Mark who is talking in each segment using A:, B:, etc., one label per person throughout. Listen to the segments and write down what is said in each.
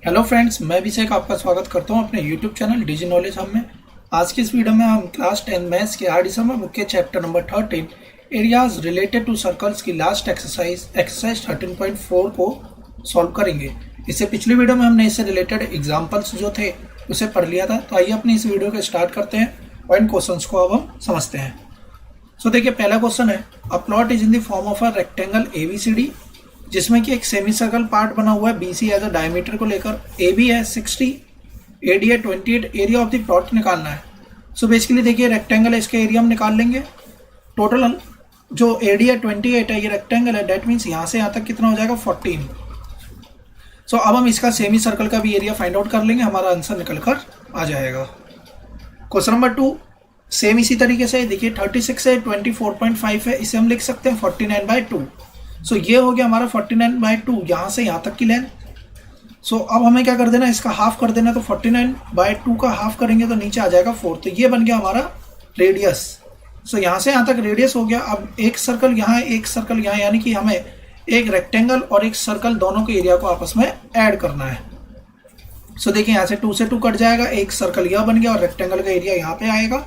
A: Hello friends, मैं अभिषेक आपका स्वागत करता हूं अपने यूट्यूब चैनल डिजी नॉलेज हब में। आज की इस वीडियो में हम क्लास 10 मैथ्स के आरडीएसएम बुक के chapter number 13 areas related to circles की लास्ट एक्सरसाइज 13.4 को सॉल्व करेंगे। इससे पिछली वीडियो में हमने इससे रिलेटेड एग्जाम्पल्स जो थे उसे पढ़ लिया था। तो आइए अपनी इस वीडियो को स्टार्ट करते हैं और इन क्वेश्चन को अब हम समझते हैं। सो देखिए, पहला क्वेश्चन है, a plot is in the form of a rectangle ABCD जिसमें कि एक सेमी सर्कल पार्ट बना हुआ है BC एज अ डायमीटर को लेकर, AB है 60, AD है 28, एरिया ऑफ द प्लॉट निकालना है। सो बेसिकली देखिए, रेक्टेंगल है, इसका एरिया हम निकाल लेंगे। टोटल जो AD है 28 है, ये रेक्टेंगल है, डेट मीन्स यहाँ से यहाँ तक कितना हो जाएगा 14। सो अब हम इसका सेमी सर्कल का भी एरिया फाइंड आउट कर लेंगे, हमारा आंसर निकल कर आ जाएगा। क्वेश्चन नंबर 2 सेम इसी तरीके से देखिए, 36 है, 24.5 है, इसे हम लिख सकते हैं 49/2। सो ये हो गया हमारा 49/2 यहाँ से यहाँ तक की लेंथ। सो अब हमें क्या कर देना, इसका हाफ कर देना। तो 49/2 का हाफ करेंगे तो नीचे आ जाएगा 4। तो ये बन गया हमारा रेडियस। सो यहाँ से यहाँ तक रेडियस हो गया। अब एक सर्कल यहाँ है, एक सर्कल यहाँ, यानी कि हमें एक रेक्टेंगल और एक सर्कल दोनों के एरिया को आपस में ऐड करना है। सो देखिए, यहाँ से 2 से 2 कट जाएगा, एक सर्कल यह बन गया और रेक्टेंगल का एरिया यहाँ पे आएगा।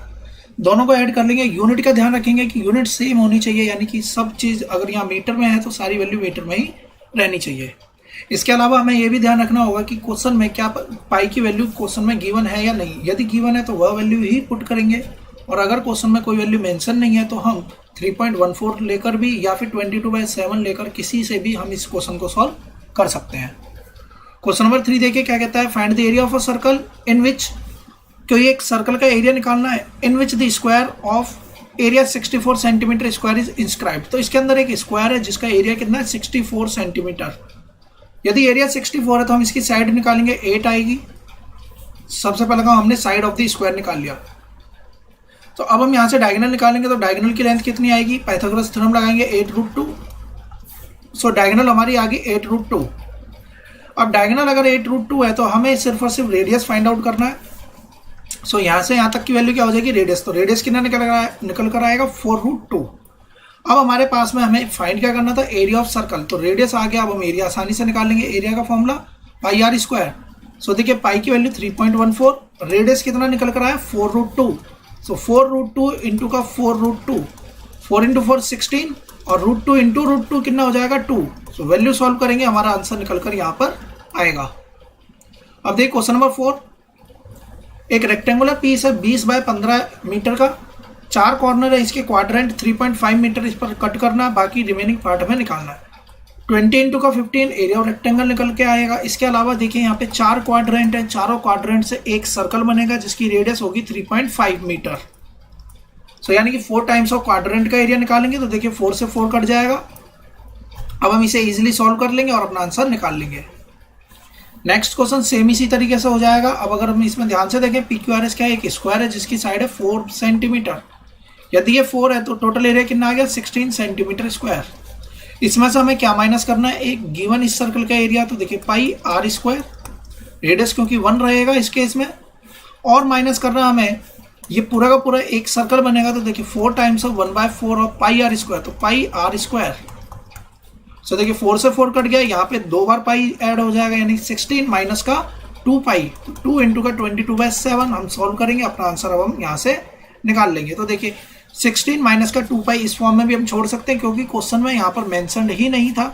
A: दोनों को ऐड कर लेंगे। यूनिट का ध्यान रखेंगे कि यूनिट सेम होनी चाहिए, यानी कि सब चीज़ अगर यहाँ मीटर में है तो सारी वैल्यू मीटर में ही रहनी चाहिए। इसके अलावा हमें यह भी ध्यान रखना होगा कि क्वेश्चन में क्या पाई की वैल्यू क्वेश्चन में गिवन है या नहीं। यदि गिवन है तो वह वैल्यू ही पुट करेंगे, और अगर क्वेश्चन में कोई वैल्यू मेंशन नहीं है तो हम 3.14 लेकर भी या फिर 22/7 लेकर किसी से भी हम इस क्वेश्चन को सॉल्व कर सकते हैं। क्वेश्चन नंबर 3 देखिए क्या कहता है, find the area of a circle in which, क्योंकि एक सर्कल का एरिया निकालना है, in which the square of area 64 centimetre square is inscribed. तो इसके अंदर एक स्क्वायर है जिसका एरिया कितना है 64 सेंटीमीटर। यदि एरिया 64 है तो हम इसकी साइड निकालेंगे, 8 आएगी। सबसे पहले काम हमने साइड ऑफ द स्क्वायर निकाल लिया। तो अब हम यहाँ से डायगोनल निकालेंगे, तो डायगोनल की लेंथ कितनी आएगी, पाइथागोरस थ्योरम लगाएंगे 8√2। सो डायगोनल हमारी आ गई 8√2। अब डायगोनल अगर 8√2 है तो हमें सिर्फ और सिर्फ रेडियस फाइंड आउट करना है। सो यहाँ से यहाँ तक की वैल्यू क्या हो जाएगी, रेडियस। तो रेडियस कितना निकल कर आएगा 4√2। अब हमारे पास में हमें फाइंड क्या करना था, एरिया ऑफ सर्कल। तो रेडियस आ गया, अब हम एरिया आसानी से निकाल लेंगे। एरिया का फॉर्मूला πr²। सो देखिए, पाई की वैल्यू 3.14, रेडियस कितना निकल कर आया 4√2। सो 4√2 इंटू का 4√2, 4 इंटू 4 16, और √2 इंटू √2 कितना हो जाएगा 2। सो वैल्यू सॉल्व करेंगे, हमारा आंसर निकल कर यहाँ पर आएगा। अब देखिए क्वेश्चन नंबर 4, एक रेक्टेंगुलर पीस है 20/15 मीटर का, 4 कॉर्नर है, इसके क्वाड्रेंट 3.5 मीटर इस पर कट करना है, बाकी रिमेनिंग पार्ट हमें निकालना है। 20 इंटू का 15 एरिया ऑफ रेक्टेंगल निकल के आएगा। इसके अलावा देखिए यहाँ पे 4 क्वाड्रेंट है, चारों क्वाड्रेंट से एक सर्कल बनेगा जिसकी रेडियस होगी 3.5 मीटर। सो यानी कि 4 टाइम्स ऑफ क्वाड्रेंट का एरिया निकालेंगे, तो देखिए 4 से 4 कट जाएगा। अब हम इसे इजिली सॉल्व कर लेंगे और अपना आंसर निकाल लेंगे। नेक्स्ट क्वेश्चन सेम इसी तरीके से हो जाएगा। अब अगर हम इसमें ध्यान से देखें, PQRS क्या है, एक स्क्वायर है जिसकी साइड है 4 सेंटीमीटर। यदि ये 4 है तो टोटल एरिया कितना आ गया 16 सेंटीमीटर स्क्वायर। इसमें से हमें क्या माइनस करना है, एक गिवन इस सर्कल का एरिया, तो देखिए πr², रेडियस क्योंकि 1 रहेगा इस केस में, और माइनस करना हमें ये पूरा का पूरा एक सर्कल बनेगा। तो देखिए 4 टाइम्स ऑफ 1/4 ऑफ πr², तो πr²। सो देखिए 4 से 4 कट गया, यहाँ पे 2 बार पाई ऐड हो जाएगा, यानी 16 माइनस का 2 पाई, तो 2 इंटू का 22/7 हम सॉल्व करेंगे। अपना आंसर अब हम यहाँ से निकाल लेंगे। तो देखिए 16 माइनस का 2 पाई इस फॉर्म में भी हम छोड़ सकते हैं, क्योंकि क्वेश्चन में यहाँ पर मेंशन ही नहीं था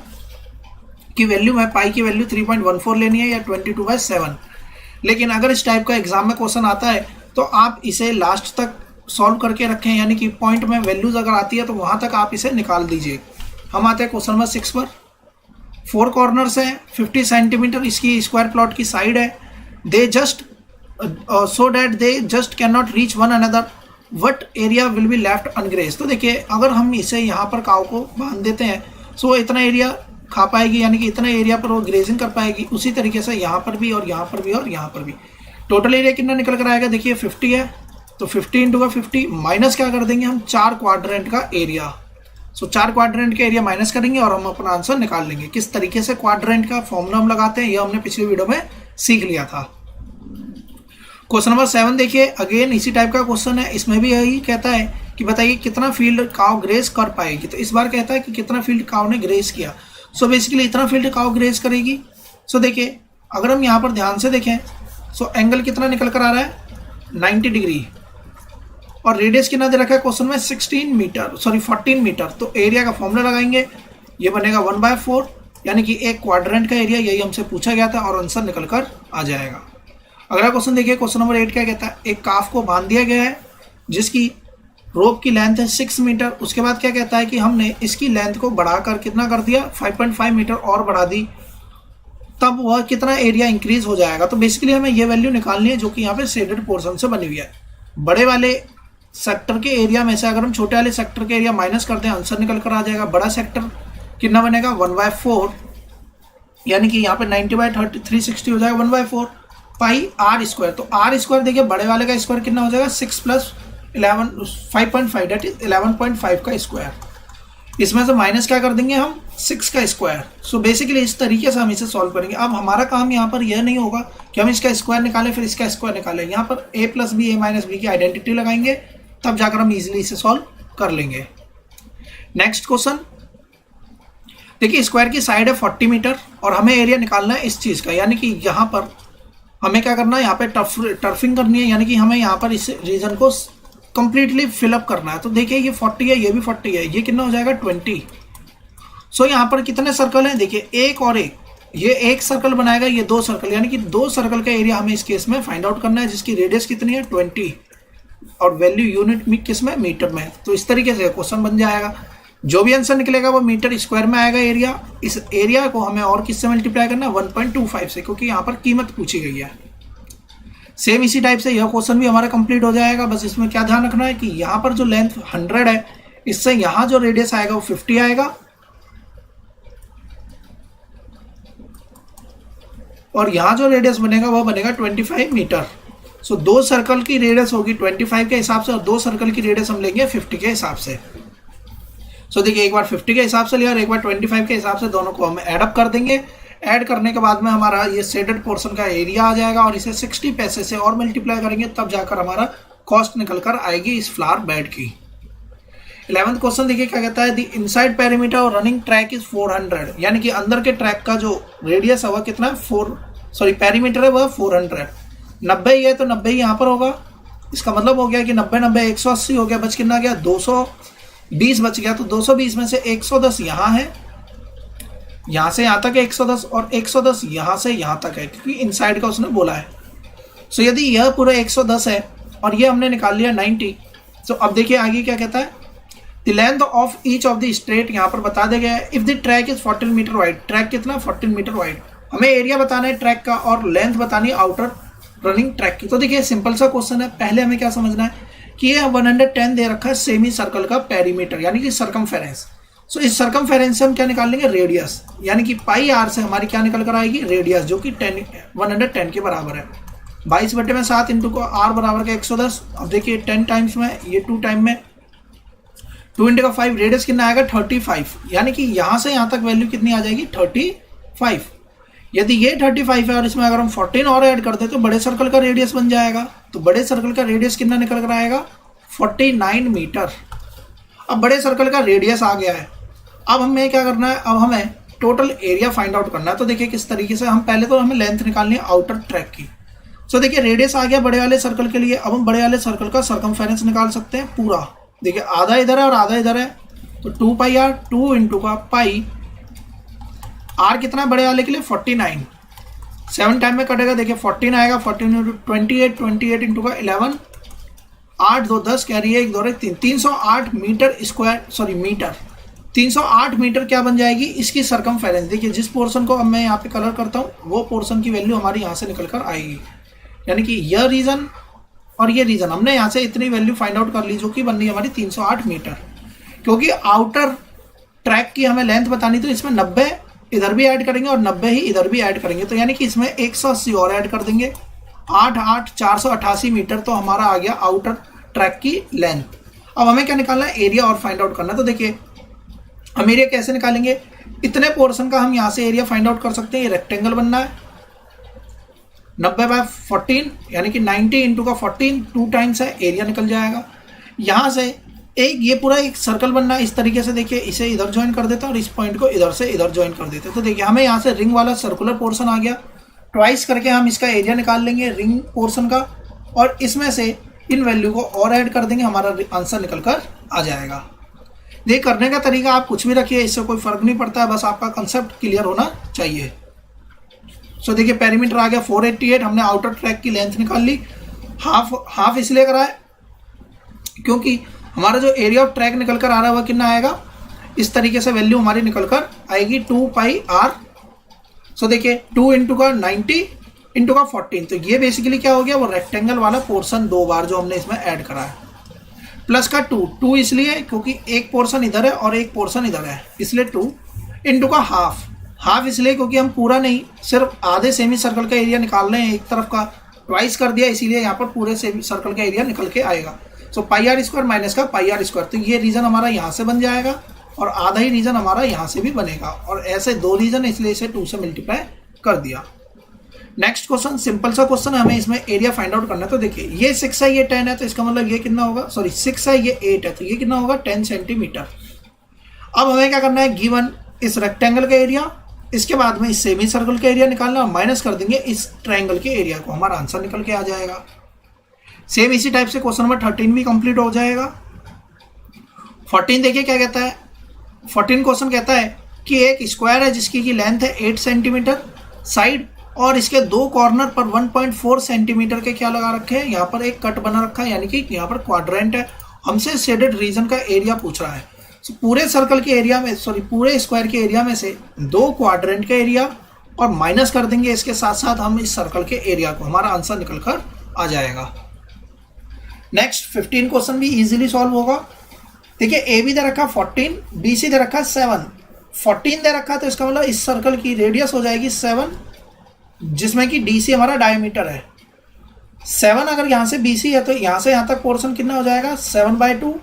A: कि वैल्यू है पाई की वैल्यू 3.14 लेनी है या 22/7। लेकिन अगर इस टाइप का एग्जाम में क्वेश्चन आता है तो आप इसे लास्ट तक सॉल्व करके रखें, यानी कि पॉइंट में वैल्यूज अगर आती है तो वहाँ तक आप इसे निकाल दीजिए। हम आते हैं क्वेश्चन नंबर 6 पर। 4 कॉर्नर्स हैं, 50 सेंटीमीटर इसकी स्क्वायर प्लॉट की साइड है। They just so that they just can not reach one another, what area will be left ungrazed. तो देखिए, अगर हम इसे यहाँ पर काव को बांध देते हैं सो इतना एरिया खा पाएगी, यानी कि इतना एरिया पर वो ग्रेजिंग कर पाएगी। उसी तरीके से यहाँ पर भी और यहाँ पर भी और यहाँ पर भी टोटल एरिया कितना निकल कर आएगा, देखिए 50 है, तो 50 इंटू का 50 माइनस क्या कर देंगे हम 4 क्वाड्रेंट का एरिया। सो 4 क्वाड्रेंट का एरिया माइनस करेंगे और हम अपना आंसर निकाल लेंगे। किस तरीके से क्वाड्रेंट का फॉर्मूला हम लगाते हैं यह हमने पिछली वीडियो में सीख लिया था। क्वेश्चन नंबर 7 देखिए, अगेन इसी टाइप का क्वेश्चन है। इसमें भी यही कहता है कि बताइए कितना फील्ड काव ग्रेस कर पाएगी। तो इस बार कहता है कि कितना फील्ड काव ने ग्रेस किया। सो बेसिकली इतना फील्ड काव ग्रेस करेगी। सो देखिए अगर हम यहाँ पर ध्यान से देखें सो एंगल कितना निकल कर आ रहा है 90 डिग्री, और रेडियस कितना दे रखा है क्वेश्चन में 14 मीटर। तो एरिया का फॉर्मूला लगाएंगे, ये बनेगा 1/4, यानी कि एक क्वाड्रेंट का एरिया, यही हमसे पूछा गया था और आंसर निकल कर आ जाएगा। अगला क्वेश्चन देखिए, क्वेश्चन नंबर 8 क्या कहता है, एक काफ को बांध दिया गया है जिसकी रोप की लेंथ है 6 मीटर। उसके बाद क्या कहता है कि हमने इसकी लेंथ को बढ़ाकर कितना कर दिया 5.5 मीटर और बढ़ा दी, तब वह कितना एरिया इंक्रीज हो जाएगा। तो बेसिकली हमें ये वैल्यू निकालनी है जो कि यहाँ पे शेडेड पोर्शन से बनी हुई है। बड़े वाले सेक्टर के एरिया में से अगर हम छोटे वाले सेक्टर के एरिया माइनस कर दें, आंसर निकल कर आ जाएगा। बड़ा सेक्टर कितना बनेगा 1/4, यानी कि यहाँ पे 90/360 हो जाएगा 1/4 पाई आर स्क्वायर। तो आर स्क्वायर देखिए बड़े वाले का स्क्वायर कितना हो जाएगा 6 + 5.5 दैट इज 11.5 का स्क्वायर। इसमें से माइनस क्या कर देंगे हम 6 का स्क्वायर। सो बेसिकली इस तरीके से हम इसे सॉल्व करेंगे। अब हमारा काम यहाँ पर यह नहीं होगा कि हम इसका स्क्वायर निकालें फिर इसका स्क्वायर निकालें, यहाँ पर a + b a - b की आइडेंटिटी लगाएंगे, तब जाकर हम इजीली इसे सॉल्व कर लेंगे। नेक्स्ट क्वेश्चन देखिए, स्क्वायर की साइड है 40 मीटर और हमें एरिया निकालना है इस चीज़ का, यानी कि यहाँ पर हमें क्या करना है, यहाँ पे टर्फिंग करनी है, यानी कि हमें यहाँ पर इस रीजन को कंप्लीटली फिलअप करना है। तो देखिए ये 40 है, ये भी 40 है, ये कितना हो जाएगा 20। सो यहाँ पर कितने सर्कल हैं, देखिए एक और एक, ये एक सर्कल बनाएगा, ये 2 सर्कल, यानी कि 2 सर्कल का एरिया हमें इस केस में फाइंड आउट करना है, जिसकी रेडियस कितनी है 20 और वैल्यू यूनिट में किस में मीटर में। तो इस तरीके से क्वेश्चन बन जाएगा। जो भी आंसर निकलेगा वो मीटर स्क्वायर में आएगा एरिया। इस एरिया को हमें और किससे मल्टीप्लाई करना है 1.25 से, क्योंकि यहाँ पर कीमत पूछी गई है। सेम इसी टाइप से यह क्वेश्चन भी हमारा कंप्लीट हो जाएगा। बस इसमें क्या ध्यान रखना है कि यहाँ पर जो लेंथ 100 है, इससे यहाँ जो रेडियस आएगा वो 50 आएगा, और यहाँ जो रेडियस बनेगा वो बनेगा 25 मीटर। सो 2 सर्कल की रेडियस होगी 25 के हिसाब से और 2 सर्कल की रेडियस हम लेंगे 50 के हिसाब से। सो देखिए एक बार 50 के हिसाब से लिया और एक बार 25 के हिसाब से, दोनों को हम ऐड अप कर देंगे। ऐड करने के बाद में हमारा ये शेडेड पोर्शन का एरिया आ जाएगा और इसे 60 पैसे से और मल्टीप्लाई करेंगे, तब जाकर हमारा कॉस्ट निकल कर आएगी इस फ्लावर बेड की। 11th क्वेश्चन देखिए क्या कहता है, द इनसाइड पेरीमीटर और रनिंग ट्रैक इज 400, यानी कि अंदर के ट्रैक का जो रेडियस है वह कितना है पेरीमीटर है वह 400। 90 ही है तो 90 ही यहाँ पर होगा। इसका मतलब हो गया कि 90 180 हो गया, बच कितना गया 220 बच गया। तो 220 में से 110 यहाँ है, यहाँ से यहाँ तक है 110, और 110 यहाँ से यहाँ तक है, क्योंकि इनसाइड का उसने बोला है। सो यदि यह पूरा 110 है और ये हमने निकाल लिया 90, तो अब देखिए आगे क्या कहता है, the length of each of the straight यहाँ पर बता दिया गया है। If the track is 14 metre wide, track कितना 14 मीटर वाइड, हमें एरिया बताना है ट्रैक का और लेंथ बतानी है आउटर रनिंग ट्रैक की। तो देखिए सिंपल सा क्वेश्चन है। पहले हमें क्या समझना है कि ये 110 दे रखा है सेमी सर्कल का पेरीमीटर, यानी कि सर्कमफेरेंस। सो इस सर्कमफेरेंस से हम क्या निकाल लेंगे रेडियस, यानी कि पाई आर से हमारी क्या निकल कर आएगी रेडियस, जो कि 110 के बराबर है। 22/7 इंटू को आर बराबर का 110। अब देखिए 10 टाइम्स में, ये 2 टाइम में, 2 इंटू का 5, रेडियस कितना आएगा 35, यानी कि यहाँ से यहाँ तक वैल्यू कितनी आ जाएगी 35। यदि ये 35 है और इसमें अगर हम 14 और ऐड कर दे तो बड़े सर्कल का रेडियस बन जाएगा। तो बड़े सर्कल का रेडियस कितना निकल कर आएगा 49 मीटर। अब बड़े सर्कल का रेडियस आ गया है, अब हमें क्या करना है, अब हमें टोटल एरिया फाइंड आउट करना है। तो देखिए किस तरीके से, हम पहले तो हमें लेंथ निकालनी है आउटर ट्रैक की। सो देखिए रेडियस आ गया बड़े वाले सर्कल के लिए। अब हम बड़े वाले सर्कल का सर्कमफेरेंस निकाल सकते हैं पूरा। देखिए आधा इधर है और आधा इधर है, तो 2 पाई आर, 2 इंटू का पाई आर कितना है बड़े वाले के लिए 49, 7 टाइम में कटेगा। देखिए 14 आएगा, 14 इंटू 28, 28 इंटू का 11, 8 2 10 कैरी है 1 2 3, 308 मीटर स्क्वायर मीटर 308 मीटर क्या बन जाएगी इसकी सर्कमफेरेंस। देखिए जिस पोर्शन को अब मैं यहाँ पे कलर करता हूँ वो पोर्शन की वैल्यू हमारी यहाँ से निकल कर आएगी, यानी कि यह रीजन और ये रीजन, हमने यहाँ से इतनी वैल्यू फाइंड आउट कर ली जो कि बन रही है हमारी 308 मीटर। क्योंकि आउटर ट्रैक की हमें लेंथ बतानी, तो इसमें 90 इधर भी ऐड करेंगे और 90 ही इधर भी ऐड करेंगे, तो यानी कि इसमें 180 और ऐड कर देंगे, 8 8 488 मीटर तो हमारा आ गया आउटर ट्रैक की लेंथ। अब हमें क्या निकालना है एरिया और फाइंड आउट करना है। तो देखिए हम एरिया कैसे निकालेंगे, इतने पोर्शन का हम यहाँ से एरिया फाइंड आउट कर सकते हैं। ये रेक्टेंगल बनना है 90/14, यानी कि 90 इंटू का 14 2 टाइम्स है, एरिया निकल जाएगा। यहाँ से एक ये पूरा एक सर्कल बनना है इस तरीके से। देखिए इसे इधर ज्वाइन कर देते हैं और इस पॉइंट को इधर से इधर ज्वाइन कर देते हैं। तो देखिए हमें यहाँ से रिंग वाला सर्कुलर पोर्शन आ गया ट्वाइस करके हम इसका एरिया निकाल लेंगे रिंग पोर्शन का, और इसमें से इन वैल्यू को और ऐड कर देंगे, हमारा आंसर निकल कर आ जाएगा। ये करने का तरीका आप कुछ भी रखिए, इससे कोई फर्क नहीं पड़ता है, बस आपका कंसेप्ट क्लियर होना चाहिए। सो देखिए पेरीमीटर आ गया 488, हमने आउटर ट्रैक की लेंथ निकाल ली। हाफ इसलिए करा है क्योंकि हमारा जो एरिया ऑफ ट्रैक निकल कर आ रहा है वह कितना आएगा, इस तरीके से वैल्यू हमारी निकल कर आएगी 2πr। सो देखिए 2 इंटू का 90 इंटू का 14, तो ये बेसिकली क्या हो गया, वो रेक्टेंगल वाला पोर्शन 2 बार जो हमने इसमें ऐड करा है। प्लस का 2 इसलिए क्योंकि एक पोर्शन इधर है और एक पोर्शन इधर है, इसलिए 2 इंटू का हाफ इसलिए क्योंकि हम पूरा नहीं, सिर्फ आधे सेमी सर्कल का एरिया निकाल रहे हैं, एक तरफ का ट्वाइस कर दिया, इसीलिए यहाँ पर पूरे सेमी सर्कल का एरिया निकल के आएगा। सो πr² माइनस का πr², तो ये रीजन हमारा यहाँ से बन जाएगा और आधा ही रीजन हमारा यहाँ से भी बनेगा, और ऐसे 2 रीजन, इसलिए इसे 2 से मल्टीप्लाई कर दिया। नेक्स्ट क्वेश्चन, सिंपल सा क्वेश्चन है, हमें इसमें एरिया फाइंड आउट करना है। तो देखिए ये 6 है, ये 10 है, तो इसका मतलब ये कितना होगा, सॉरी 6 है, ये 8 है, तो ये कितना होगा 10 सेंटीमीटर। अब हमें क्या करना है, गिवन इस रेक्टेंगल का एरिया, इसके बाद में इस सेमी सर्कल का एरिया निकालना, माइनस कर देंगे इस ट्रायंगल के एरिया को, हमारा आंसर निकल के आ जाएगा। सेम इसी टाइप से क्वेश्चन नंबर 13 भी कंप्लीट हो जाएगा। 14 देखिए क्या कहता है, 14 क्वेश्चन कहता है कि एक स्क्वायर है जिसकी की लेंथ है 8 सेंटीमीटर, साइड और इसके 2 कॉर्नर पर 1.4 सेंटीमीटर के क्या लगा रखे हैं, यहाँ पर एक कट बना रखा है, यानी कि यहाँ पर क्वाड्रेंट है। हमसे शेडेड रीजन का एरिया पूछ रहा है। तो पूरे सर्कल के एरिया में, सॉरी पूरे स्क्वायर के एरिया में से 2 क्वाड्रेंट का एरिया और माइनस कर देंगे इसके साथ साथ हम इस सर्कल के एरिया को, हमारा आंसर निकल कर आ जाएगा। नेक्स्ट 15 क्वेश्चन भी इजीली सॉल्व होगा। देखिए ए बी दे रखा 14, बी सी दे रखा 7, 14 दे रखा, तो इसका मतलब इस सर्कल की रेडियस हो जाएगी 7, जिसमें कि डी सी हमारा डायमीटर है 7। अगर यहाँ से बी सी है तो यहाँ से यहाँ तक पोर्शन कितना हो जाएगा 7/2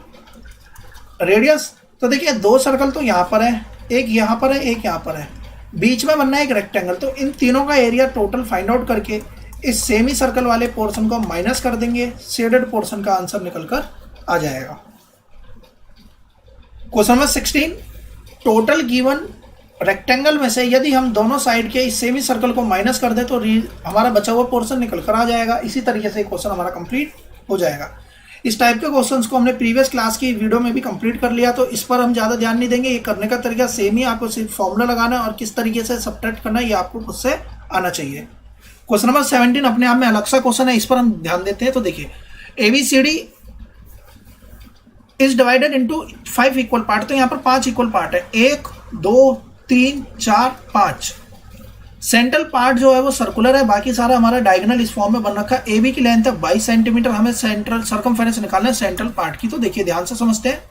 A: रेडियस। तो देखिए 2 सर्कल तो यहाँ पर है, एक यहाँ पर है, एक यहाँ पर है, बीच में बनना है एक रेक्टेंगल। तो इन तीनों का एरिया टोटल फाइंड आउट करके इस सेमी सर्कल वाले पोर्शन को माइनस कर देंगे, शेडेड पोर्शन का आंसर निकल कर आ जाएगा। Question number 16, total given rectangle में से यदि हम दोनों साइड के इस सेमी सर्कल को माइनस कर दे तो हमारा बचा हुआ पोर्शन निकल कर आ जाएगा। इसी तरीके से क्वेश्चन हमारा कंप्लीट हो जाएगा। इस टाइप के क्वेश्चंस को हमने प्रीवियस क्लास की वीडियो में भी कंप्लीट कर लिया, तो इस पर हम ज़्यादा ध्यान नहीं देंगे। ये करने का तरीका सेम ही, आपको सिर्फ फॉर्मूला लगाना है और किस तरीके से सब्ट्रैक्ट करना है ये आपको खुद से आना चाहिए। क्वेश्चन नंबर 17 अपने आप में अलग सा क्वेश्चन है, इस पर हम ध्यान देते हैं। तो देखिए ABCD is divided into 5 equal part, तो यहाँ पर 5 इक्वल पार्ट है, 1 2 3 4 5। सेंट्रल पार्ट जो है वो सर्कुलर है, बाकी सारा हमारा डायगोनल इस फॉर्म में बन रखा है। AB की लेंथ है 22 सेंटीमीटर, हमें सेंट्रल सर्कमफेरेंस निकालना है सेंट्रल पार्ट की। तो देखिए ध्यान से समझते हैं।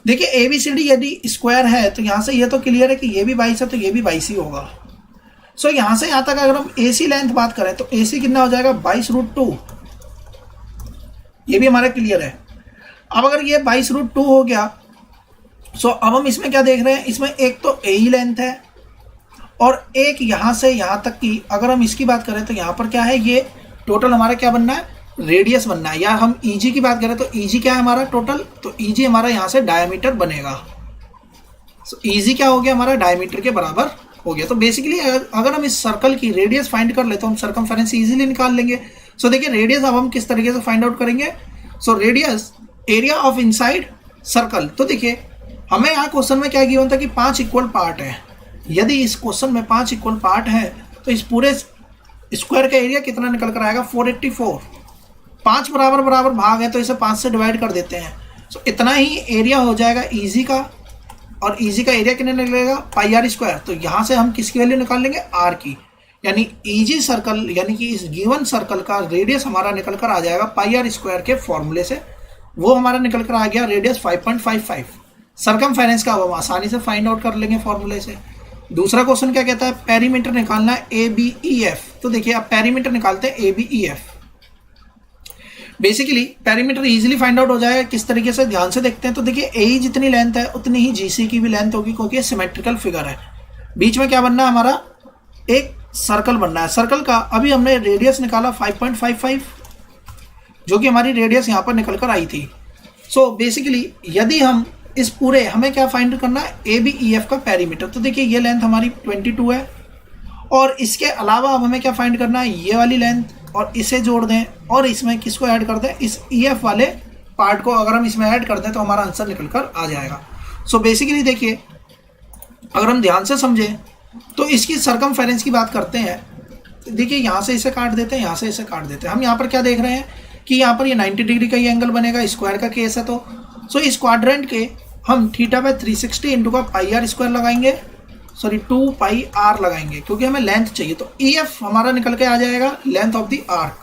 A: देखिए ABCD यदि स्क्वायर है तो यहाँ से ये तो क्लियर है कि ये भी 22 है, तो ये भी 22 ही होगा। सो यहाँ से यहाँ तक अगर हम AC लेंथ बात करें तो AC कितना हो जाएगा 22√2, ये भी हमारा क्लियर है। अब अगर ये 22√2 हो गया, सो अब हम इसमें क्या देख रहे हैं, इसमें एक तो AE लेंथ है और एक यहाँ से यहाँ तक की अगर हम इसकी बात करें तो यहाँ पर क्या है, ये टोटल हमारा क्या बनना है, रेडियस बनना है। या हम EG की बात करें तो EG क्या है हमारा टोटल, तो EG हमारा यहाँ से डायमीटर बनेगा। सो EG क्या हो गया हमारा, डायमीटर के बराबर हो गया। तो बेसिकली अगर हम इस सर्कल की रेडियस फाइंड कर ले तो हम सर्कमफेरेंस इजीली निकाल लेंगे। सो देखिए रेडियस अब हम किस तरीके से फाइंड आउट करेंगे। So radius area of inside circle. तो देखिए हमें यहाँ क्वेश्चन में क्या गिवन था कि 5 इक्वल पार्ट है। यदि इस क्वेश्चन में 5 इक्वल पार्ट है तो इस पूरे स्क्वायर का एरिया कितना निकल कर आएगा 484। 5 बराबर बराबर भाग है तो इसे 5 से डिवाइड कर देते हैं। सो इतना ही एरिया हो जाएगा EG का, और EG का एरिया कितने निकलेगा πr²। तो यहाँ से हम किसकी वैल्यू निकाल लेंगे, R की, यानी EG सर्कल यानी कि इस गिवन सर्कल का रेडियस हमारा निकल कर आ जाएगा πr² के फॉर्मूले से। वो हमारा निकल कर आ गया रेडियस 5.55। सर्कमफेरेंस का हम आसानी से फाइंड आउट कर लेंगे फॉर्मूले से। दूसरा क्वेश्चन क्या कहता है, पेरीमीटर निकालना है ABEF। तो देखिए अब पेरीमीटर निकालते हैं ABEF। Basically perimeter easily find out हो जाएगा। किस तरीके से, ध्यान से देखते हैं। तो देखिए AE जितनी लेंथ है उतनी ही GC की भी लेंथ होगी, क्योंकि ये सिमेट्रिकल फिगर है। बीच में क्या बनना है हमारा, एक सर्कल बनना है। सर्कल का अभी हमने रेडियस निकाला 5.55, जो कि हमारी रेडियस यहाँ पर निकल कर आई थी। सो बेसिकली यदि हम इस पूरे, हमें क्या फाइंड करना है ABEF का पेरीमीटर। तो देखिए ये लेंथ हमारी 22 है और इसके अलावा अब हमें क्या फाइंड करना है, ये वाली लेंथ और इसे जोड़ दें और इसमें किसको ऐड कर दें, इस EF वाले पार्ट को अगर हम इसमें ऐड कर दें तो हमारा आंसर निकल कर आ जाएगा। सो बेसिकली देखिए, अगर हम ध्यान से समझें तो इसकी सरकमफेरेंस की बात करते हैं। देखिए यहाँ से इसे काट देते हैं, यहाँ से इसे काट देते हैं। हम यहाँ पर क्या देख रहे हैं कि यहाँ पर ये 90 डिग्री का ये एंगल बनेगा, स्क्वायर का केस है। तो सो इस क्वाड्रेंट के हम θ/360 इंटू का πr² लगाएंगे, सॉरी 2πr लगाएंगे, क्योंकि हमें लेंथ चाहिए। तो EF हमारा निकल के आ जाएगा लेंथ ऑफ द आर्क।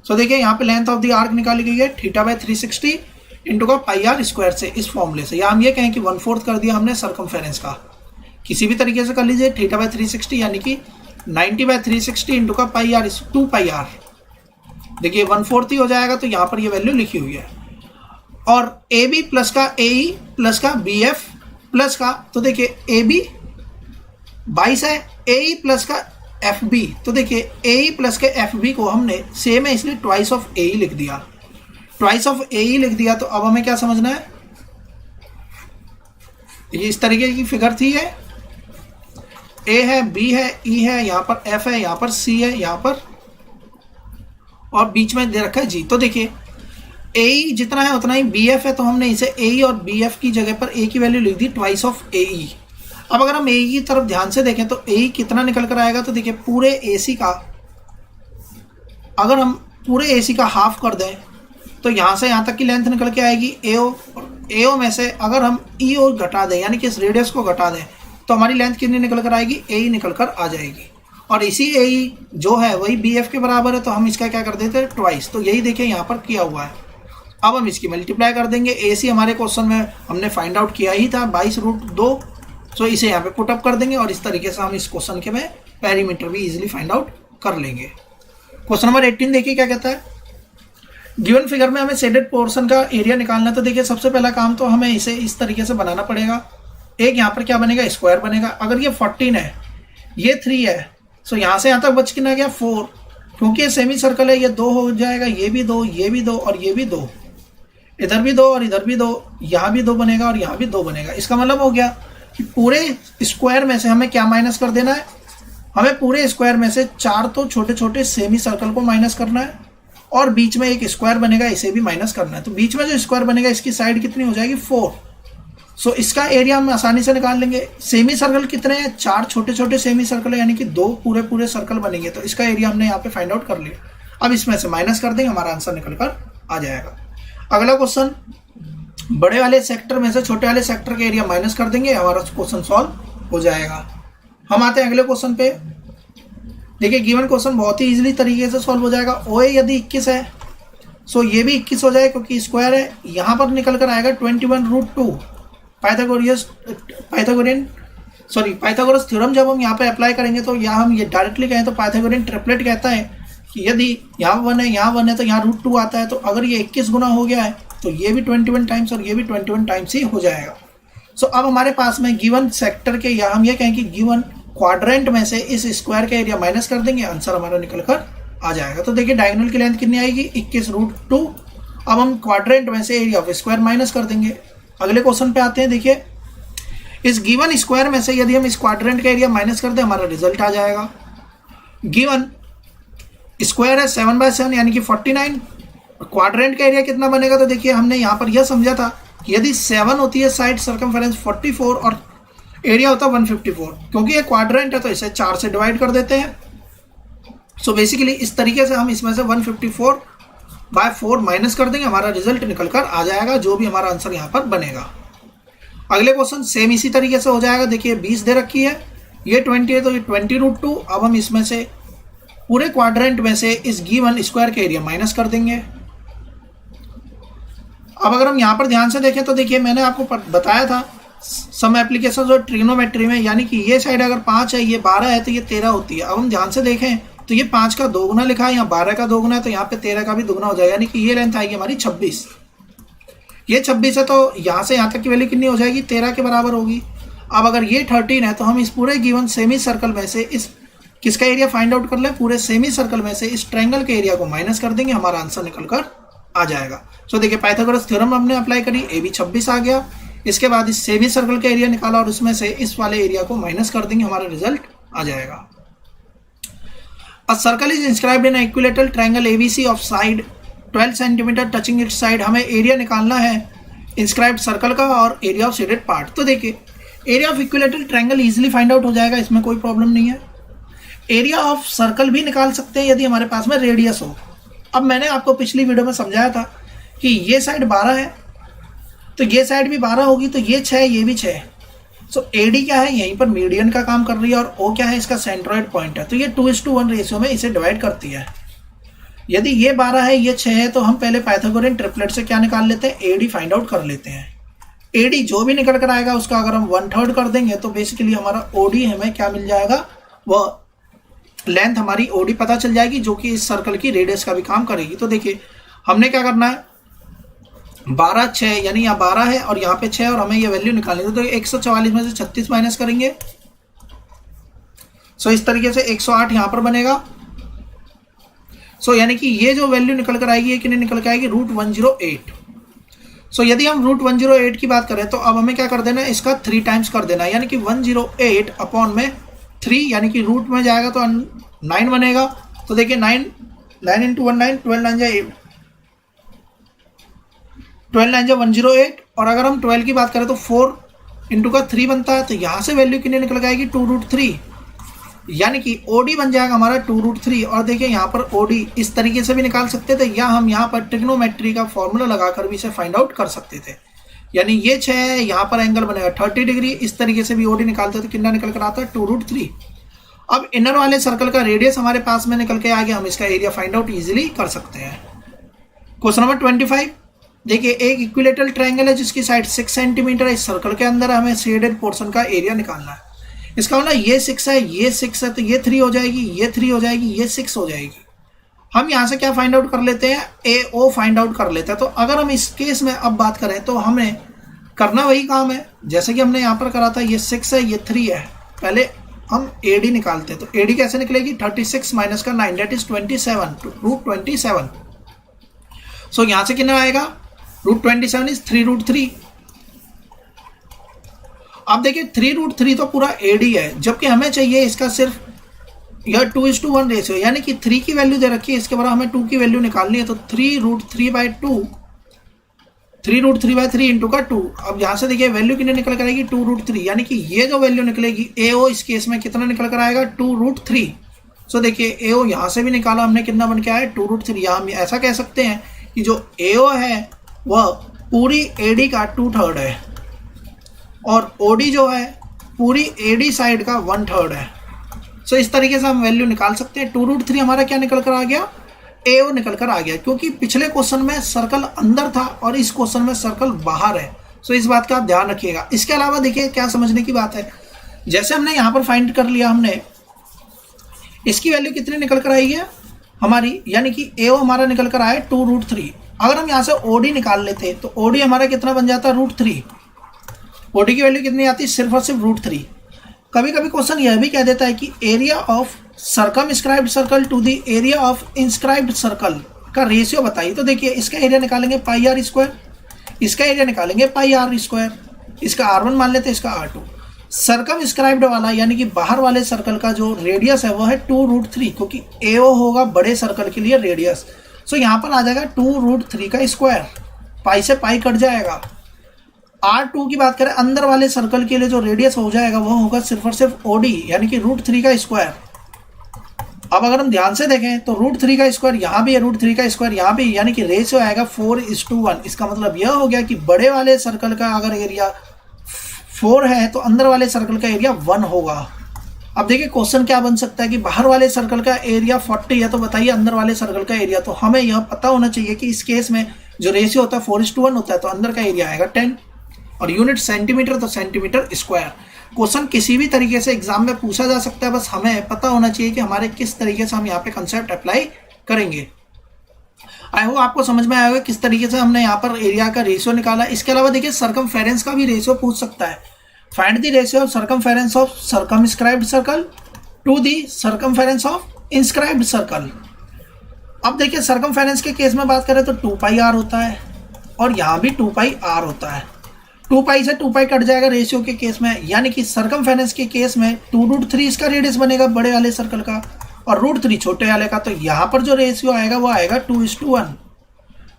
A: सो देखिए यहाँ पे लेंथ ऑफ द आर्क निकाली गई है θ/360 इंटू का πr² से, इस फॉर्मूले से। या हम ये कहें कि 1/4 कर दिया हमने सरकमफेरेंस का, किसी भी तरीके से कर लीजिए। θ/360 यानी कि 90/360 इंटू का πr 2πr, देखिए 1/4 ही हो जाएगा। तो यहाँ पर ये वैल्यू लिखी हुई है। और AB प्लस का AE प्लस का BF प्लस का, तो देखिए AB 22 है, AE प्लस का FB, तो देखिए AE प्लस के FB को हमने सेम है इसलिए ट्वाइस ऑफ AE लिख दिया, ट्वाइस ऑफ AE लिख दिया। तो अब हमें क्या समझना है, ये इस तरीके की फिगर थी है, A है, B है, E है, यहाँ पर F है, यहाँ पर C है, यहाँ पर और बीच में दे रखा है G। तो देखिए AE जितना है उतना ही BF है, तो हमने इसे AE और BF की जगह पर A की वैल्यू लिख दी ट्वाइस ऑफ AE। अब अगर हम AE की तरफ ध्यान से देखें तो AE कितना निकल कर आएगा, तो देखिए पूरे AC का, अगर हम पूरे AC का हाफ कर दें तो यहाँ से यहाँ तक की लेंथ निकल के आएगी AO, और AO में से अगर हम EO घटा दें यानी कि इस रेडियस को घटा दें तो हमारी लेंथ कितनी निकल कर आएगी, AE निकल कर आ जाएगी। और इसी AE जो है वही BF के बराबर है, तो हम इसका क्या कर देते हैं ट्वाइस। तो यही देखिए यहाँ पर किया हुआ है। अब हम इसकी मल्टीप्लाई कर देंगे। AC हमारे क्वेश्चन में हमने फाइंड आउट किया ही था 22√2, तो इसे यहाँ पे पुटअप कर देंगे और इस तरीके से हम इस क्वेश्चन के में पेरीमीटर भी इजीली फाइंड आउट कर लेंगे। क्वेश्चन नंबर 18 देखिए क्या कहता है। गिवन फिगर में हमें शेडेड पोर्शन का एरिया निकालना है। तो देखिए सबसे पहला काम तो हमें इसे इस तरीके से बनाना पड़ेगा। एक यहाँ पर क्या बनेगा, स्क्वायर बनेगा। अगर ये 14 है, ये 3 है, सो यहाँ से यहाँ तक बच कितना गया 4, क्योंकि ये सेमी सर्कल है, ये 2 हो जाएगा, ये भी 2, ये भी 2 और ये भी 2, इधर भी 2 और इधर भी 2, यहाँ भी 2 बनेगा और यहाँ भी 2 बनेगा। इसका मतलब हो गया कि पूरे स्क्वायर में से हमें क्या माइनस कर देना है, हमें पूरे स्क्वायर में से 4 तो छोटे छोटे सेमी सर्कल को माइनस करना है और बीच में एक स्क्वायर बनेगा, इसे भी माइनस करना है। तो बीच में जो स्क्वायर बनेगा इसकी साइड कितनी हो जाएगी 4। सो इसका एरिया हम आसानी से निकाल लेंगे। सेमी सर्कल कितने हैं, 4 छोटे छोटे सेमी सर्कल है, यानी कि 2 पूरे पूरे सर्कल बनेंगे। तो इसका एरिया हमने यहाँ पे फाइंड आउट कर लिया। अब इसमें से माइनस कर देंगे, हमारा आंसर निकल कर आ जाएगा। अगला क्वेश्चन, बड़े वाले सेक्टर में से छोटे वाले सेक्टर का एरिया माइनस कर देंगे, हमारा क्वेश्चन सॉल्व हो जाएगा। हम आते हैं अगले क्वेश्चन पे। देखिए गिवन क्वेश्चन बहुत ही इजीली तरीके से सॉल्व हो जाएगा। OA यदि 21 है, सो ये भी 21 हो जाए क्योंकि स्क्वायर है। यहाँ पर निकल कर आएगा 21√2। पाइथागोरस थ्योरम जब हम यहाँ पे अप्लाई करेंगे तो यहाँ हम ये डायरेक्टली कहें तो पाइथागोरियन ट्रिपलेट कहता है कि यदि यहाँ 1 है, यहाँ 1 है तो यहाँ √2 आता है। तो अगर ये 21 गुना हो गया है तो ये भी 21 टाइम्स और ये भी 21 टाइम्स ही हो जाएगा। सो अब हमारे पास में गिवन सेक्टर के, या हम ये कहें कि गिवन क्वाड्रेंट में से इस स्क्वायर का एरिया माइनस कर देंगे, आंसर हमारा निकल कर आ जाएगा। तो देखिए डायगोनल की लेंथ कितनी आएगी, 21√2। अब हम क्वाड्रेंट में से एरिया ऑफ स्क्वायर माइनस कर देंगे। अगले क्वेश्चन पे आते हैं। देखिए इस गिवन स्क्वायर में से यदि हम इस क्वाड्रेंट का एरिया माइनस कर दें, हमारा रिजल्ट आ जाएगा। गिवन स्क्वायर है 7/7 यानी कि 49। क्वाड्रेंट का एरिया कितना बनेगा, तो देखिए हमने यहाँ पर यह समझा था कि यदि 7 होती है साइड सर्कमफेरेंस 44 और एरिया होता है 154, क्योंकि ये क्वाड्रेंट है तो इसे 4 से डिवाइड कर देते हैं। सो बेसिकली इस तरीके से हम इसमें से 154/4 माइनस कर देंगे, हमारा रिजल्ट निकल कर आ जाएगा, जो भी हमारा आंसर यहाँ पर बनेगा। अगले क्वेश्चन सेम इसी तरीके से हो जाएगा। देखिए 20 दे रखी है, ये 20 है तो ये 20√2। अब हम इसमें से पूरे क्वाड्रेंट में से इस गिवन स्क्वायर के एरिया माइनस कर देंगे। अब अगर हम यहाँ पर ध्यान से देखें तो देखिए मैंने आपको बताया था सम एप्लीकेशन और ट्रिग्नोमेट्री में, यानी कि ये साइड अगर 5 है, ये 12 है तो ये 13 होती है। अब हम ध्यान से देखें तो ये 5 का 2 गुना लिखा है, यहाँ 12 का 2 गुना है, तो यहाँ पे 13 का भी 2 गुना हो जाएगा, यानी कि ये लेंथ आएगी हमारी 26। ये 26 है तो यहाँ से यहाँ तक की वैल्यू कितनी हो जाएगी, 13 के बराबर होगी। अब अगर ये 13 है तो हम इस पूरे गिवन सेमी सर्कल में से इस किसका एरिया फाइंड आउट कर लें, पूरे सेमी सर्कल में से इस ट्रायंगल के एरिया को माइनस कर देंगे, हमारा आंसर निकल कर आ जाएगा। सो देखिए पाइथागोरस थ्योरम हमने अप्लाई करी, AB 26 आ गया। इसके बाद इस सेमी सर्कल का एरिया निकाला और उसमें से इस वाले एरिया को माइनस कर देंगे, हमारा रिजल्ट आ जाएगा। A circle is inscribed in equilateral triangle ABC of side 12 centimetre touching it's side. हमें एरिया निकालना है इंस्क्राइब्ड सर्कल का और एरिया ऑफ शेडेड पार्ट। तो देखिए area of equilateral triangle easily find out हो जाएगा, इसमें कोई प्रॉब्लम नहीं है। एरिया ऑफ सर्कल भी निकाल सकते हैं यदि हमारे पास में रेडियस हो। अब मैंने आपको पिछली वीडियो में समझाया था कि ये साइड 12 है तो ये साइड भी 12 होगी, तो ये 6 ये भी 6। सो एडी क्या है, यहीं पर मीडियन का काम कर रही है, और ओ क्या है, इसका सेंट्रॉइड पॉइंट है। तो ये 2:1 रेशियो में इसे डिवाइड करती है। यदि ये 12 है ये 6 है तो हम पहले पाइथागोरियन ट्रिपलेट से क्या निकाल लेते हैं, एडी फाइंड आउट कर लेते हैं। एडी जो भी निकल कर आएगा उसका अगर हम 1/3 कर देंगे तो बेसिकली हमारा ओडी हमें क्या मिल जाएगा, वह लेंथ हमारी ओडी पता चल जाएगी, जो कि इस सर्कल की रेडियस का भी काम करेगी। तो देखिए हमने क्या करना है, 12 6 यानी यहाँ 12 है और यहाँ पे 6 और हमें ये वैल्यू निकालनी है। तो 144 में से 36 माइनस करेंगे, सो इस तरीके से 108 यहाँ पर बनेगा। सो यानी कि ये जो वैल्यू निकल कर आएगी ये कितनी निकल कर आएगी, √108। सो यदि हम √108 की बात करें तो अब हमें क्या कर देना है, इसका 3 टाइम्स कर देना है, यानी कि 108 अपॉन में 3, यानी कि रूट में जाएगा तो 9 बनेगा। तो देखिए 9 इंटू 1 9, 12 9 जा 108। और अगर हम 12 की बात करें तो 4 इंटू का 3 बनता है, तो यहाँ से वैल्यू कितनी निकल जाएगी, 2√3, यानी कि ओडी बन जाएगा हमारा 2√3। और देखिए यहाँ पर ओडी इस तरीके से भी निकाल सकते थे, या हम यहाँ पर ट्रिग्नोमेट्री का फॉर्मूला लगाकर भी इसे फाइंड आउट कर सकते थे। यानी ये 6 है, यहाँ पर एंगल बनेगा 30 डिग्री, इस तरीके से भी ओडी निकालते तो कितना निकल कर आता है, 2√3। अब इनर वाले सर्कल का रेडियस हमारे पास में निकल के आ गया, हम इसका एरिया फाइंड आउट इजीली कर सकते हैं। क्वेश्चन नंबर 25, देखिए एक इक्विलेटरल ट्रायंगल है जिसकी साइड 6 सेंटीमीटर है, इस सर्कल के अंदर हमें शेडेड पोर्शन का एरिया निकालना है। इसका मतलब ये 6 है ये 6 है, तो ये 3 हो जाएगी, ये 3 हो जाएगी, ये 6 हो जाएगी। हम यहाँ से क्या फाइंड आउट कर लेते हैं, AO फाइंड आउट कर लेते हैं। तो अगर हम इस केस में अब बात करें तो हमें करना वही काम है जैसे कि हमने यहाँ पर करा था, ये 6 है ये 3 है। पहले हम AD निकालते हैं, तो AD कैसे निकलेगी, 36 माइनस का 9 दैट इज 27, √27। सो यहाँ से कितना आएगा, √27 इज 3√3। अब देखिए 3√3 तो पूरा AD है, जबकि हमें चाहिए इसका सिर्फ यह 2:1 रेशियो, यानी कि 3 की वैल्यू दे रखी है, इसके बाद हमें 2 की वैल्यू निकालनी है। तो 3√3/2, 3√3/3 इंटू का 2। अब यहाँ से देखिए वैल्यू कितनी निकल कर आएगी, 2√3, यानी कि ये जो वैल्यू निकलेगी AO इस केस में कितना निकल कर आएगा, 2√3। सो देखिए AO यहाँ से भी निकाला हमने, कितना बन के आया, 2√3। यहाँ हम ऐसा कह सकते हैं कि जो AO है वह पूरी AD का 2/3 है और OD जो है पूरी AD साइड का 1/3 है। सो इस तरीके से हम वैल्यू निकाल सकते हैं। 2√3 हमारा क्या निकल कर आ गया, AO निकल कर आ गया, क्योंकि पिछले क्वेश्चन में सर्कल अंदर था और इस क्वेश्चन में सर्कल बाहर है। सो इस बात का आप ध्यान रखिएगा। इसके अलावा देखिए क्या समझने की बात है, जैसे हमने यहाँ पर फाइंड कर लिया, हमने इसकी वैल्यू कितनी निकल कर आई है हमारी, यानी कि AO हमारा निकल कर आया 2√3। अगर हम यहाँ से OD निकाल लेते तो OD हमारा कितना बन जाता, √3। OD की वैल्यू कितनी आती है, सिर्फ और सिर्फ √3। कभी कभी क्वेश्चन यह भी कह देता है कि area of circumscribed circle to the area of inscribed circle का रेशियो बताइए। तो देखिए इसका एरिया निकालेंगे πr², इसका एरिया निकालेंगे πr², इसका r1 मान लेते हैं, इसका r2। सर्कमस्क्राइब्ड वाला यानी कि बाहर वाले सर्कल का जो रेडियस है वह है 2√3, क्योंकि AO होगा बड़े सर्कल के लिए रेडियस। सो यहाँ पर आ जाएगा 2√3 का स्क्वायर, पाई से पाई कट जाएगा। R2 की बात करें अंदर वाले सर्कल के लिए जो रेडियस हो जाएगा वह होगा सिर्फ और सिर्फ OD, यानी कि √3 का स्क्वायर। अब अगर हम ध्यान से देखें तो √3 का स्क्वायर यहाँ भी है, √3 का स्क्वायर यहाँ भी, यानी कि रेशियो आएगा 4:1। इसका मतलब यह हो गया कि बड़े वाले सर्कल का अगर एरिया 4 है तो अंदर वाले सर्कल का एरिया 1 होगा। अब देखिए क्वेश्चन क्या बन सकता है कि बाहर वाले सर्कल का एरिया 40 है, तो बताइए अंदर वाले सर्कल का एरिया। तो हमें यह पता होना चाहिए कि इस केस में जो रेशियो होता है 4:1 होता है, तो अंदर का एरिया आएगा 10 और यूनिट सेंटीमीटर तो सेंटीमीटर स्क्वायर। क्वेश्चन किसी भी तरीके से एग्जाम में पूछा जा सकता है, बस हमें पता होना चाहिए कि हमारे किस तरीके से हम यहाँ पे कंसेप्ट अप्लाई करेंगे। आई होप आपको समझ में आया होगा किस तरीके से हमने यहाँ पर एरिया का रेशियो निकाला। इसके अलावा देखिए सर्कमफेरेंस का भी रेशियो पूछ सकता है। Find the ratio of circumference of circumscribed circle to the circumference of inscribed circle. अब देखिए सर्कमफेरेंस के केस में बात करें तो 2πr होता है और यहाँ भी 2πr होता है। 2π से 2π कट जाएगा रेशियो के केस में, यानी कि सर्कमफेरेंस के केस में 2√3 इसका रेडियस बनेगा बड़े वाले सर्कल का और √3 छोटे वाले का, तो यहाँ पर जो रेशियो आएगा वो आएगा 2:1।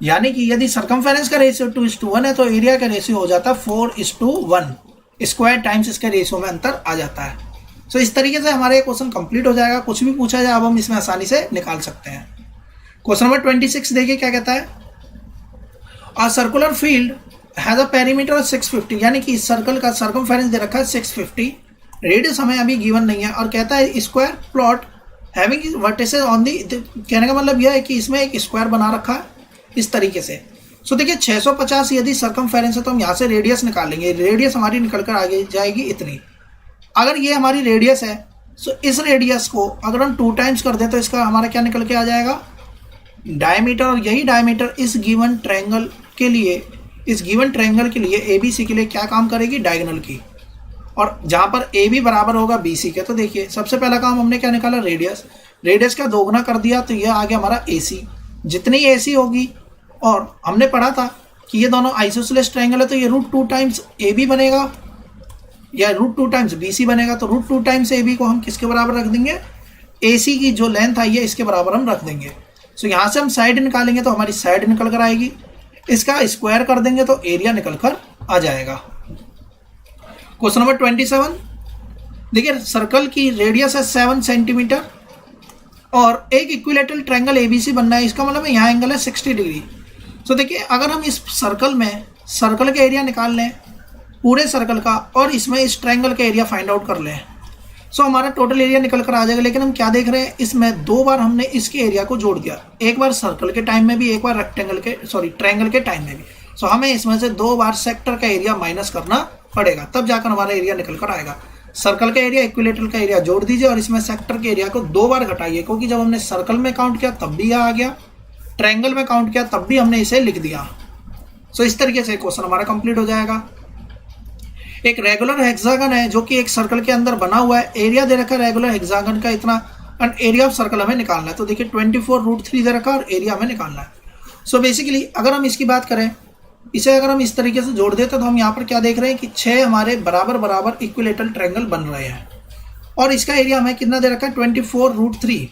A: यानी कि यदि सरकमफेरेंस का रेशियो 2:1 है तो एरिया का रेशियो हो जाता है 4:1, स्क्वायर टाइम्स इसके रेशियो में अंतर आ जाता है। सो इस तरीके से हमारा ये क्वेश्चन कंप्लीट हो जाएगा। कुछ भी पूछा जाए अब हम इसमें आसानी से निकाल सकते हैं। क्वेश्चन नंबर 26 देखिए क्या कहता है। A circular field has a perimeter of 650, यानी कि इस सर्कल का सर्कमफेरेंस दे रखा है 650, रेडियस हमें अभी गिवन नहीं है, और कहता है square plot having vertices on the. कहने का मतलब यह है कि इसमें एक स्क्वायर बना रखा है इस तरीके से। सो देखिए 650 यदि सर्कमफेरेंस है तो हम यहाँ से रेडियस निकालेंगे, रेडियस हमारी निकल कर आगे जाएगी इतनी। अगर ये हमारी रेडियस है सो इस रेडियस को अगर हम 2 टाइम्स कर दें तो इसका हमारा क्या निकल के आ जाएगा, डायमीटर। और यही डायमीटर इस गिवन ट्रायंगल के लिए, इस गिवन ट्रायंगल के लिए ABC के लिए क्या काम करेगी, डायगोनल की। और जहाँ पर AB बराबर होगा BC के, तो देखिए सबसे पहला काम हमने क्या निकाला, रेडियस। रेडियस का दोगुना कर दिया तो यह आ गया हमारा AC। जितनी AC होगी, और हमने पढ़ा था कि ये दोनों आइसोसेलेस ट्रायंगल है तो ये √2 टाइम्स AB बनेगा या √2 टाइम्स BC बनेगा। तो √2 टाइम्स AB को हम किसके बराबर रख देंगे, AC की जो लेंथ आई है इसके बराबर हम रख देंगे। सो यहाँ से हम साइड निकालेंगे तो हमारी साइड निकल कर आएगी, इसका स्क्वायर कर देंगे तो एरिया निकल कर आ जाएगा। क्वेश्चन नंबर 27 देखिए, सर्कल की रेडियस है 7 सेंटीमीटर और एक इक्विलेटरल ट्रायंगल ABC बनना है, इसका मतलब यहाँ एंगल है 60 डिग्री। तो देखिए अगर हम इस सर्कल में सर्कल का एरिया निकाल लें पूरे सर्कल का, और इसमें इस ट्रायंगल का एरिया फाइंड आउट कर लें, सो हमारा टोटल एरिया निकल कर आ जाएगा। लेकिन हम क्या देख रहे हैं, इसमें 2 बार हमने इसके एरिया को जोड़ दिया, एक बार सर्कल के टाइम में भी, एक बार ट्रायंगल के टाइम में भी। सो हमें इसमें से 2 बार सेक्टर का एरिया माइनस करना पड़ेगा, तब जाकर हमारा एरिया निकल कर आएगा। सर्कल का एरिया इक्विलेटरल का एरिया जोड़ दीजिए और इसमें सेक्टर के एरिया को 2 बार घटाइए, क्योंकि जब हमने सर्कल में काउंट किया तब भी यह आ गया, ट्रायंगल में काउंट किया तब भी हमने इसे लिख दिया। सो इस तरीके से क्वेश्चन हमारा कंप्लीट हो जाएगा। एक रेगुलर हेक्सागन है जो कि एक सर्कल के अंदर बना हुआ है, एरिया दे रखा है रेगुलर हेक्सागन का इतना, एंड एरिया ऑफ सर्कल हमें निकालना है। तो देखिए 24√3 दे रखा है और एरिया हमें निकालना है। सो बेसिकली अगर हम इसकी बात करें, इसे अगर हम इस तरीके से जोड़ देते तो हम यहाँ पर क्या देख रहे हैं कि 6 हमारे बराबर बराबर इक्विलेटरल ट्रायंगल बन रहे हैं, और इसका एरिया हमें कितना दे रखा है, 24√3।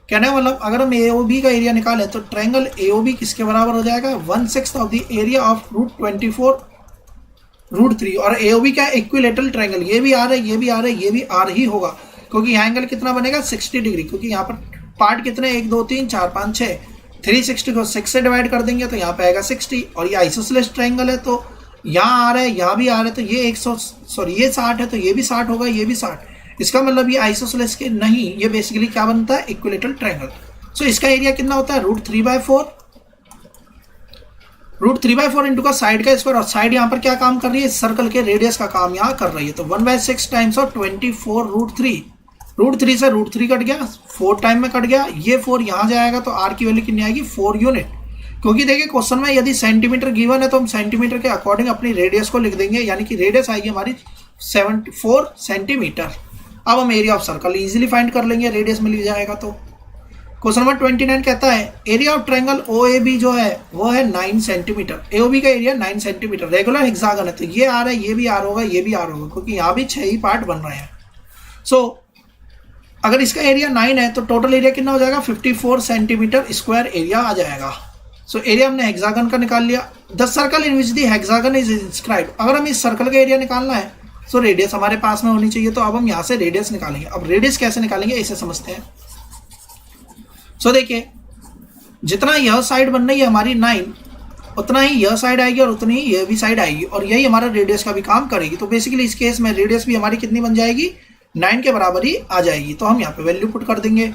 A: कहने का मतलब अगर हम AOB का एरिया निकालें तो ट्रायंगल AOB किसके बराबर हो जाएगा, 1/6 ऑफ द एरिया ऑफ √24√3। और AOB क्या है, इक्विलेटरल ट्रायंगल, ये भी R है, ये भी R है, ये भी R ही होगा, क्योंकि यहाँ एंगल कितना बनेगा 60 डिग्री, क्योंकि यहाँ पर पार्ट कितने 1 2 3 4 5 6, 360 को 6 से डिवाइड कर देंगे तो यहाँ पे आएगा 60। और ये आइसोसेलेस ट्रायंगल है तो यहाँ R है, यहाँ भी R है, तो ये 60 है तो ये भी 60 होगा, ये भी 60। इसका मतलब ये आइसोसेलेस के नहीं, ये बेसिकली क्या बनता है, इक्विलेटरल ट्रायंगल। सो इसका एरिया कितना होता है, √3/4 इंटू का साइड का स्क्वायर, और साइड यहाँ पर क्या काम कर रही है, सर्कल के रेडियस का काम यहाँ कर रही है। तो 1/6 टाइम्स ऑफ 24√3, √3 से √3 कट गया, 4 टाइम में कट गया, ये 4 यहाँ जाएगा तो R की वैल्यू कितनी आएगी, 4 यूनिट। क्योंकि देखिए क्वेश्चन में यदि सेंटीमीटर गिवन है तो हम सेंटीमीटर के अकॉर्डिंग अपनी रेडियस को लिख देंगे, यानी कि रेडियस आएगी हमारी 4 सेंटीमीटर। अब हम area of circle easily find कर लेंगे, रेडियस में लिख जाएगा। तो क्वेश्चन नंबर 29 कहता है एरिया ऑफ ट्रायंगल OAB जो है वो है 9 सेंटीमीटर, AOB का एरिया 9 सेंटीमीटर, रेगुलर हेक्सागन है तो ये R है, ये भी R होगा, ये भी R होगा, क्योंकि यहाँ भी 6 ही पार्ट बन रहे हैं। सो अगर इसका एरिया 9 है तो टोटल एरिया कितना हो जाएगा, 54 सेंटीमीटर स्क्वायर एरिया आ जाएगा। सो एरिया हमने हेक्सागन का निकाल लिया। The circle in which the hexagon is inscribed, अगर हमें इस सर्कल का एरिया निकालना है तो रेडियस हमारे पास में होनी चाहिए, तो अब हम यहाँ से रेडियस निकालेंगे। अब रेडियस कैसे निकालेंगे इसे समझते हैं। सो देखिए जितना यह साइड बन रही है हमारी 9, उतना ही यह साइड आएगी और उतनी ही यह भी साइड आएगी, और यही हमारा रेडियस का भी काम करेगी। तो बेसिकली इस केस में रेडियस भी हमारी कितनी बन जाएगी, 9 के बराबर ही आ जाएगी। तो हम यहाँ पे वैल्यू पुट कर देंगे।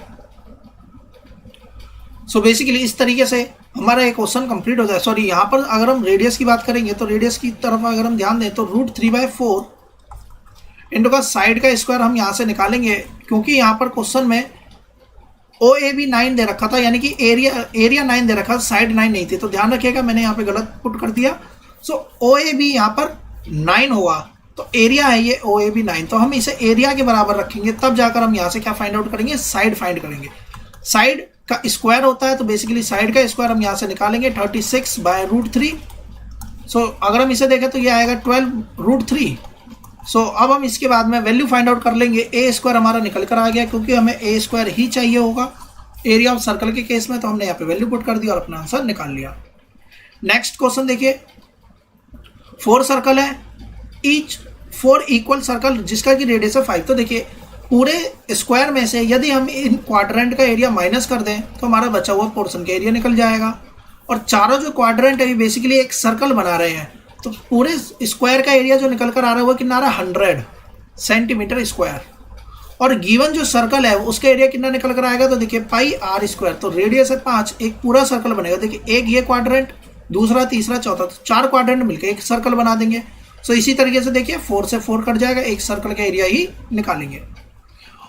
A: सो बेसिकली इस तरीके से हमारा एक क्वेश्चन कंप्लीट हो जाए। सॉरी, यहाँ पर अगर हम रेडियस की बात करेंगे तो रेडियस की तरफ अगर हम ध्यान दें तो √3/4 इंटू का साइड का स्क्वायर हम यहाँ से निकालेंगे, क्योंकि यहाँ पर क्वेश्चन में OAB 9 दे रखा था, यानी कि एरिया 9 दे रखा था, साइड 9 नहीं थी। तो ध्यान रखिएगा मैंने यहाँ पे गलत पुट कर दिया। सो OAB यहाँ पर 9 होगा तो एरिया है ये OAB 9, तो हम इसे एरिया के बराबर रखेंगे, तब जाकर हम यहाँ से क्या फाइंड आउट करेंगे, साइड फाइंड करेंगे। साइड का स्क्वायर होता है तो बेसिकली साइड का स्क्वायर हम यहाँ से निकालेंगे 36/√3। सो अगर हम इसे देखें तो ये आएगा 12√3, सो अब हम इसके बाद में वैल्यू फाइंड आउट कर लेंगे। ए स्क्वायर हमारा निकल कर आ गया, क्योंकि हमें ए स्क्वायर ही चाहिए होगा एरिया ऑफ सर्कल के केस में, तो हमने यहाँ पे वैल्यू पुट कर दी और अपना आंसर निकाल लिया। नेक्स्ट क्वेश्चन देखिए, 4 सर्कल है, ईच 4 इक्वल सर्कल जिसका की रेडियस है 5। तो देखिए पूरे स्क्वायर में से यदि हम इन क्वाड्रेंट का एरिया माइनस कर दें तो हमारा बचा हुआ पोर्शन का एरिया निकल जाएगा। और चारों जो क्वाड्रेंट है बेसिकली एक सर्कल बना रहे हैं, तो पूरे स्क्वायर का एरिया जो निकल कर आ रहा है वो कितना आ रहा है 100 सेंटीमीटर स्क्वायर। और गिवन जो सर्कल है उसका एरिया कितना निकल कर आएगा, तो देखिए पाई आर स्क्वायर। तो रेडियस है 5, एक पूरा सर्कल बनेगा। देखिए एक ये क्वाड्रेंट, दूसरा, तीसरा, चौथा, तो 4 क्वाड्रेंट मिलकर एक सर्कल बना देंगे। सो इसी तरीके से देखिए 4 से 4 कट जाएगा, एक सर्कल का एरिया ही निकालेंगे।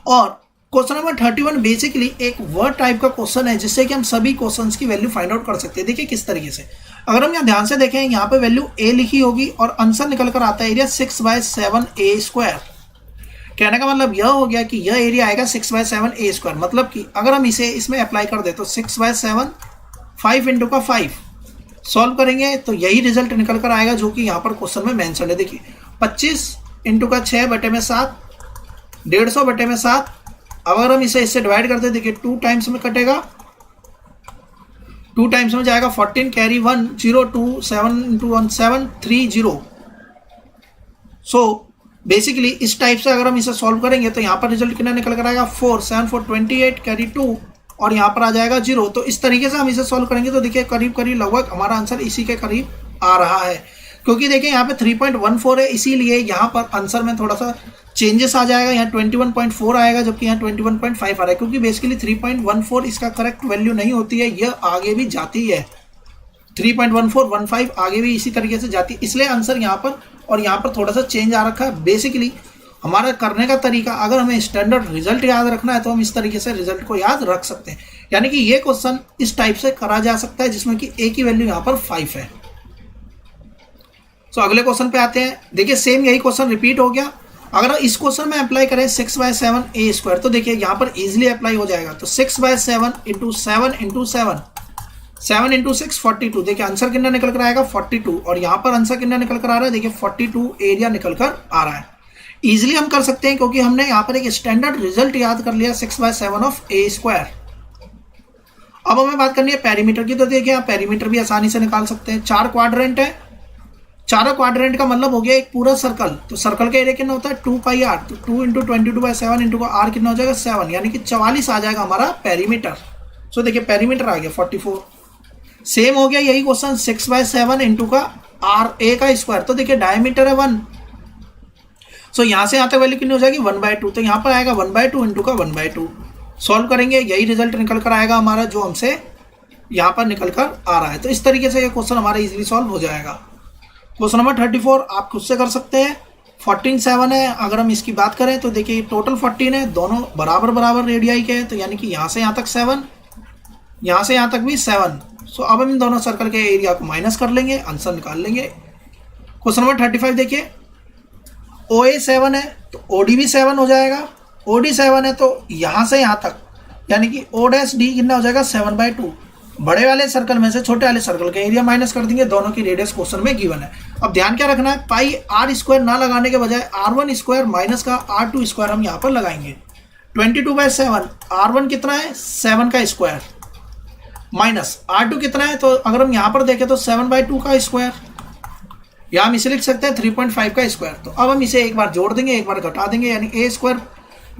A: और क्वेश्चन नंबर 31 बेसिकली एक वर्ड टाइप का क्वेश्चन है, जिससे कि हम सभी क्वेश्चंस की वैल्यू फाइंड आउट कर सकते हैं। देखिए किस तरीके से, अगर हम यहाँ ध्यान से देखें, यहाँ पे वैल्यू ए लिखी होगी और आंसर निकल कर आता है एरिया 6/7 ए स्क्वायर। कहने का मतलब यह हो गया कि यह एरिया आएगा 6/7 ए स्क्वायर। मतलब कि अगर हम इसे इसमें अप्लाई कर दे तो 6/7 5 इंटू का 5 सॉल्व करेंगे तो यही रिजल्ट निकल कर आएगा जो कि यहाँ पर क्वेश्चन में मेंशन है। देखिए 25 इंटू का 6/7 150/7। अगर हम इसे इससे डिवाइड करते देखिए 2 टाइम्स में कटेगा, 2 टाइम्स में जाएगा 14, कैरी 1 0 2 7 इंटू 1 7 3 0। सो बेसिकली इस टाइप से अगर हम इसे सॉल्व करेंगे तो यहाँ पर रिजल्ट कितना निकल कर आएगा 4 7 4 28, कैरी 2 और यहाँ पर आ जाएगा 0। तो इस तरीके से हम इसे सॉल्व करेंगे तो देखिए करीब करीब लगभग हमारा आंसर इसी के करीब आ रहा है। क्योंकि देखिए यहाँ पे 3.14 है, इसीलिए यहाँ पर आंसर में थोड़ा सा चेंजेस आ जाएगा। यहाँ 21.4 आएगा जबकि यहाँ 21.5 आ रहा है, क्योंकि बेसिकली 3.14 इसका करेक्ट वैल्यू नहीं होती है, यह आगे भी जाती है। 3.1415 आगे भी इसी तरीके से जाती है, इसलिए आंसर यहाँ पर और यहाँ पर थोड़ा सा चेंज आ रखा है। बेसिकली हमारा करने का तरीका, अगर हमें स्टैंडर्ड रिजल्ट याद रखना है तो हम इस तरीके से रिजल्ट को याद रख सकते हैं। यानी कि ये क्वेश्चन इस टाइप से करा जा सकता है जिसमें कि ए की वैल्यू यहाँ पर 5 है। तो अगले क्वेश्चन पे आते हैं। देखिए सेम यही क्वेश्चन रिपीट हो गया। अगर इस क्वेश्चन में अप्लाई करें 6/7 ए स्क्वायर, तो देखिए यहाँ पर इजिली अप्लाई हो जाएगा। तो 6/7 इंटू 7 इंटू 7 7 इंटू 6 42। देखिए आंसर कितना निकल कर आएगा 42। और यहाँ पर आंसर कितना निकल कर आ रहा है, देखिए 42 एरिया निकल कर आ रहा है। इजिली हम कर सकते हैं क्योंकि हमने यहाँ पर एक स्टैंडर्ड रिजल्ट याद कर लिया 6/7 ऑफ ए स्क्वायर। अब हमें बात करनी है पेरीमीटर की। तो देखिए आप पेरीमीटर भी आसानी से निकाल सकते हैं। 4 क्वाड्रेंट है, चारों क्वाड्रेंट का मतलब हो गया एक पूरा सर्कल। तो सर्कल का एरिया कितना होता है 2 पाई आर। तो 2 इंटू 22/7 इंटू का आर कितना हो जाएगा 7, यानी कि 44 आ जाएगा हमारा पेरीमीटर। सो देखिए पेरीमीटर आ गया 44। सेम हो गया यही क्वेश्चन 6/7 इंटू का आर ए का स्क्वायर। तो देखिए डायमीटर है 1। सो यहाँ से यहाँ तक वैल्यू कितनी हो जाएगी 1/2। तो यहाँ पर आएगा 1/2 इंटू का 1/2। सॉल्व करेंगे यही रिजल्ट निकल कर आएगा हमारा, जो हमसे यहाँ पर निकल कर आ रहा है। तो इस तरीके से ये क्वेश्चन हमारा इजीली सॉल्व हो जाएगा। क्वेश्चन नंबर 34 आप खुद से कर सकते हैं। 14 7 है। अगर हम इसकी बात करें तो देखिए टोटल 14 है, दोनों बराबर बराबर रेडियाई के हैं। तो यानी कि यहाँ से यहाँ तक 7, यहाँ से यहाँ तक भी 7। सो अब हम इन दोनों सर्कल के एरिया को माइनस कर लेंगे, आंसर निकाल लेंगे। क्वेश्चन नंबर 35 देखिए, OA 7 है तो OD भी 7 हो जाएगा। OD 7 है तो यहाँ से यहाँ तक यानी कि O'D कितना हो जाएगा 7/2। बड़े वाले सर्कल में से छोटे वाले सर्कल का एरिया माइनस कर देंगे, दोनों की रेडियस क्वेश्चन में गिवन है। अब ध्यान क्या रखना है, पाई आर स्क्वायर ना लगाने के बजाय R1 स्क्वायर माइनस का R2 स्क्वायर हम यहाँ पर लगाएंगे। 22/7 R1 कितना है 7 का स्क्वायर माइनस R2 कितना है, तो अगर हम यहाँ पर देखें तो 7/2 का स्क्वायर, या हम इसे लिख सकते हैं 3.5 का स्क्वायर। तो अब हम इसे एक बार जोड़ देंगे, एक बार घटा देंगे, यानी ए स्क्वायर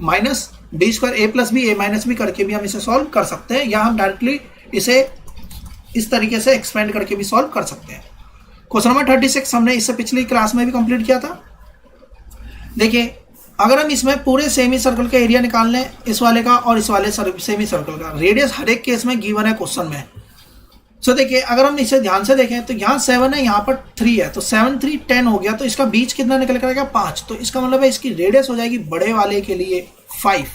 A: माइनस डी स्क्वायर ए प्लस बी ए माइनस बी करके भी हम इसे सॉल्व कर सकते हैं, या हम डायरेक्टली इसे इस तरीके से एक्सपेंड करके भी सॉल्व कर सकते हैं। क्वेश्चन नंबर 36 हमने इससे पिछली क्लास में भी कंप्लीट किया था। देखिए अगर हम इसमें पूरे सेमी सर्कल का एरिया निकाल लें, इस वाले का और इस वाले सेमी सर्कल का, रेडियस हर एक केस में गिवन है क्वेश्चन में। सो देखिए अगर हम इसे ध्यान से देखें तो यहाँ 7 है, यहाँ पर 3 है, तो 7 3 10 हो गया। तो इसका बीच कितना निकल कर आएगा 5। तो इसका मतलब है इसकी रेडियस हो जाएगी बड़े वाले के लिए 5।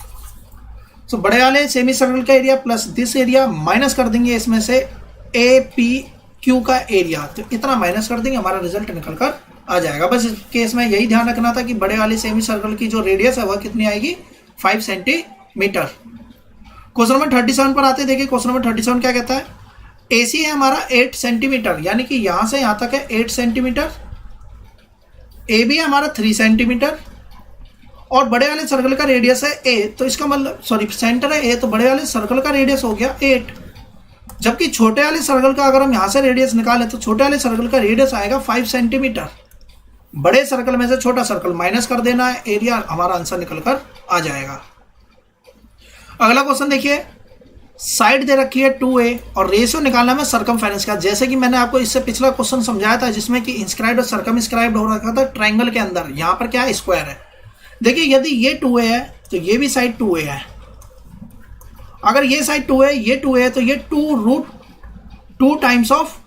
A: सो बड़े वाले सेमी सर्कल का area plus this area minus कर देंगे इसमें से APQ का एरिया, तो इतना माइनस कर देंगे, हमारा रिजल्ट निकल कर आ जाएगा। बस इस केस में यही ध्यान रखना था कि बड़े वाले सेमी सर्कल की जो रेडियस है वह कितनी आएगी 5 सेंटीमीटर। क्वेश्चन नंबर 37 पर आते हैं। देखिए क्वेश्चन नंबर 37 क्या कहता है, AC है हमारा 8 सेंटीमीटर, यानी कि यहाँ से यहाँ तक है 8 सेंटीमीटर। ए बी है हमारा 3 सेंटीमीटर और बड़े वाले सर्कल का रेडियस है ए, तो इसका मतलब सॉरी सेंटर है ए, तो बड़े वाले सर्कल का रेडियस हो गया 8। जबकि छोटे वाले सर्कल का अगर हम यहाँ से रेडियस निकालें तो छोटे वाले सर्कल का रेडियस आएगा 5 सेंटीमीटर। बड़े सर्कल में से छोटा सर्कल माइनस कर देना है, एरिया हमारा आंसर निकल कर आ जाएगा। अगला क्वेश्चन देखिए, साइड दे रखी है 2a और रेशियो निकालना है सर्कमफेरेंस का। जैसे कि मैंने आपको इससे पिछला क्वेश्चन समझाया था जिसमें कि इंस्क्राइब्ड और सर्कमस्क्राइब्ड हो रखा था ट्रायंगल के अंदर, यहाँ पर क्या है स्क्वायर है। देखिए यदि ये 2a है तो ये भी साइड 2a है, अगर ये साइड 2a है ये 2a है तो ये 2 टाइम्स ऑफ,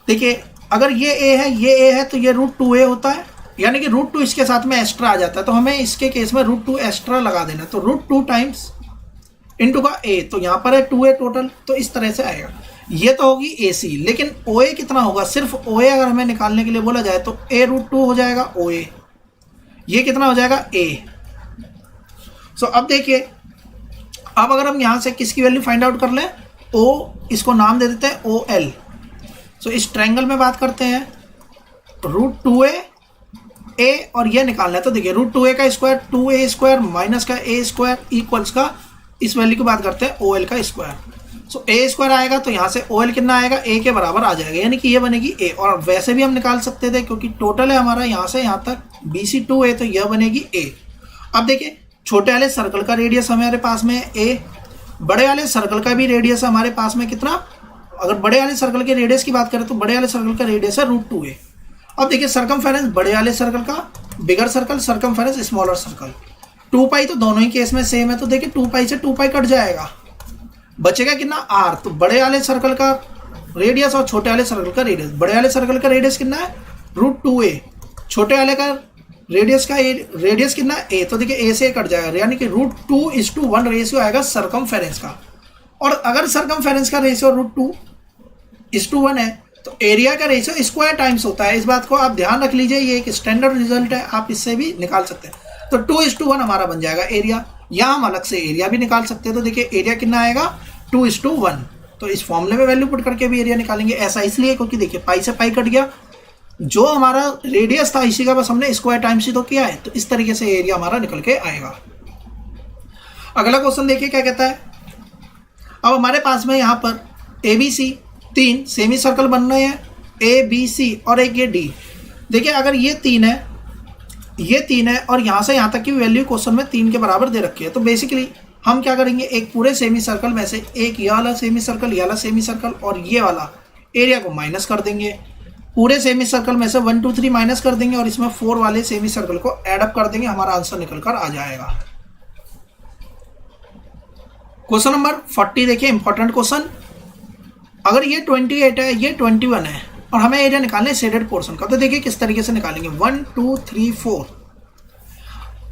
A: देखिए अगर ये a है ये a है तो ये √2a होता है, यानी कि √2 इसके साथ में एक्स्ट्रा आ जाता है, तो हमें इसके केस में √2 एक्स्ट्रा लगा देना, तो √2 टाइम्स इंटू का a, तो यहाँ पर है 2a टोटल, तो इस तरह से आएगा। ये तो होगी AC, लेकिन OA कितना होगा, सिर्फ OA अगर हमें निकालने के लिए बोला जाए तो a√2 हो जाएगा OA, ये कितना हो जाएगा A। सो अब देखिए, अब अगर हम यहाँ से किसकी वैल्यू फाइंड आउट कर लें, O, इसको नाम दे देते हैं OL। सो इस ट्रायंगल में बात करते हैं √2a A और ये निकालना है, तो देखिए √2a का स्क्वायर 2a स्क्वायर माइनस का a स्क्वायर इक्वल्स का इस वैल्यू की बात करते हैं OL का स्क्वायर। सो a स्क्वायर आएगा तो यहाँ से OL कितना आएगा, a के बराबर आ जाएगा, यानी कि ये बनेगी a। और वैसे भी हम निकाल सकते थे क्योंकि टोटल है हमारा यहाँ से यहाँ तक BC 2a, तो यह बनेगी a। अब देखिए छोटे वाले सर्कल का रेडियस हमारे पास में है a, बड़े वाले सर्कल का भी रेडियस हमारे पास में कितना, अगर बड़े वाले सर्कल के रेडियस की बात करें तो बड़े वाले सर्कल का रेडियस है √2a। अब देखिए सर्कमफेरेंस बड़े वाले सर्कल का bigger circle, circumference smaller circle, 2π तो दोनों ही केस में सेम है, तो देखिए 2π से 2π कट जाएगा, बचेगा कितना r। तो बड़े वाले सर्कल का रेडियस और छोटे वाले सर्कल का रेडियस, बड़े वाले सर्कल का रेडियस कितना है √2a, छोटे वाले का रेडियस कितना है a, तो देखिए a से कट जाएगा, यानी कि √2:1 रेशियो आएगा सर्कमफेरेंस का। और अगर सर्कमफेरेंस का रेशियो √2:1 है तो एरिया का रेशियो स्क्वायर टाइम्स होता है। इस बात को आप ध्यान रख लीजिए, ये एक स्टैंडर्ड रिजल्ट है, आप इससे भी निकाल सकते हैं। तो 2:1 हमारा बन जाएगा एरिया, या हम अलग से एरिया भी निकाल सकते हैं। तो देखिए एरिया कितना आएगा 2:1, तो इस फॉर्मूले में वैल्यू पुट करके भी एरिया निकालेंगे। ऐसा इसलिए क्योंकि देखिए पाई से पाई कट गया, जो हमारा रेडियस था इसी का बस हमने स्क्वायर टाइम्स ही तो किया है, तो इस तरीके से एरिया हमारा निकल के आएगा। अगला क्वेश्चन देखिए क्या कहता है। अब हमारे पास में यहाँ पर ABC 3 सेमी सर्कल बन रहे हैं, ABC और एक ये D। देखिए अगर ये 3 है और यहाँ से यहाँ तक की वैल्यू क्वेश्चन में 3 के बराबर दे रखी है, तो बेसिकली हम क्या करेंगे, एक पूरे सेमी सर्कल में से एक ये वाला सेमी सर्कल, ये वाला सेमी सर्कल और ये वाला एरिया को माइनस कर देंगे। पूरे सेमी सर्कल में से 1 2 3 माइनस कर देंगे और इसमें 4 वाले सेमी सर्कल को एड अप कर देंगे, हमारा आंसर निकल कर आ जाएगा। क्वेश्चन नंबर 40 देखिए, इंपॉर्टेंट क्वेश्चन। अगर ये 28 है, ये 21 है और हमें एरिया निकालना है शेडेड पोर्शन का, तो देखिए किस तरीके से निकालेंगे। 1 2 3 4,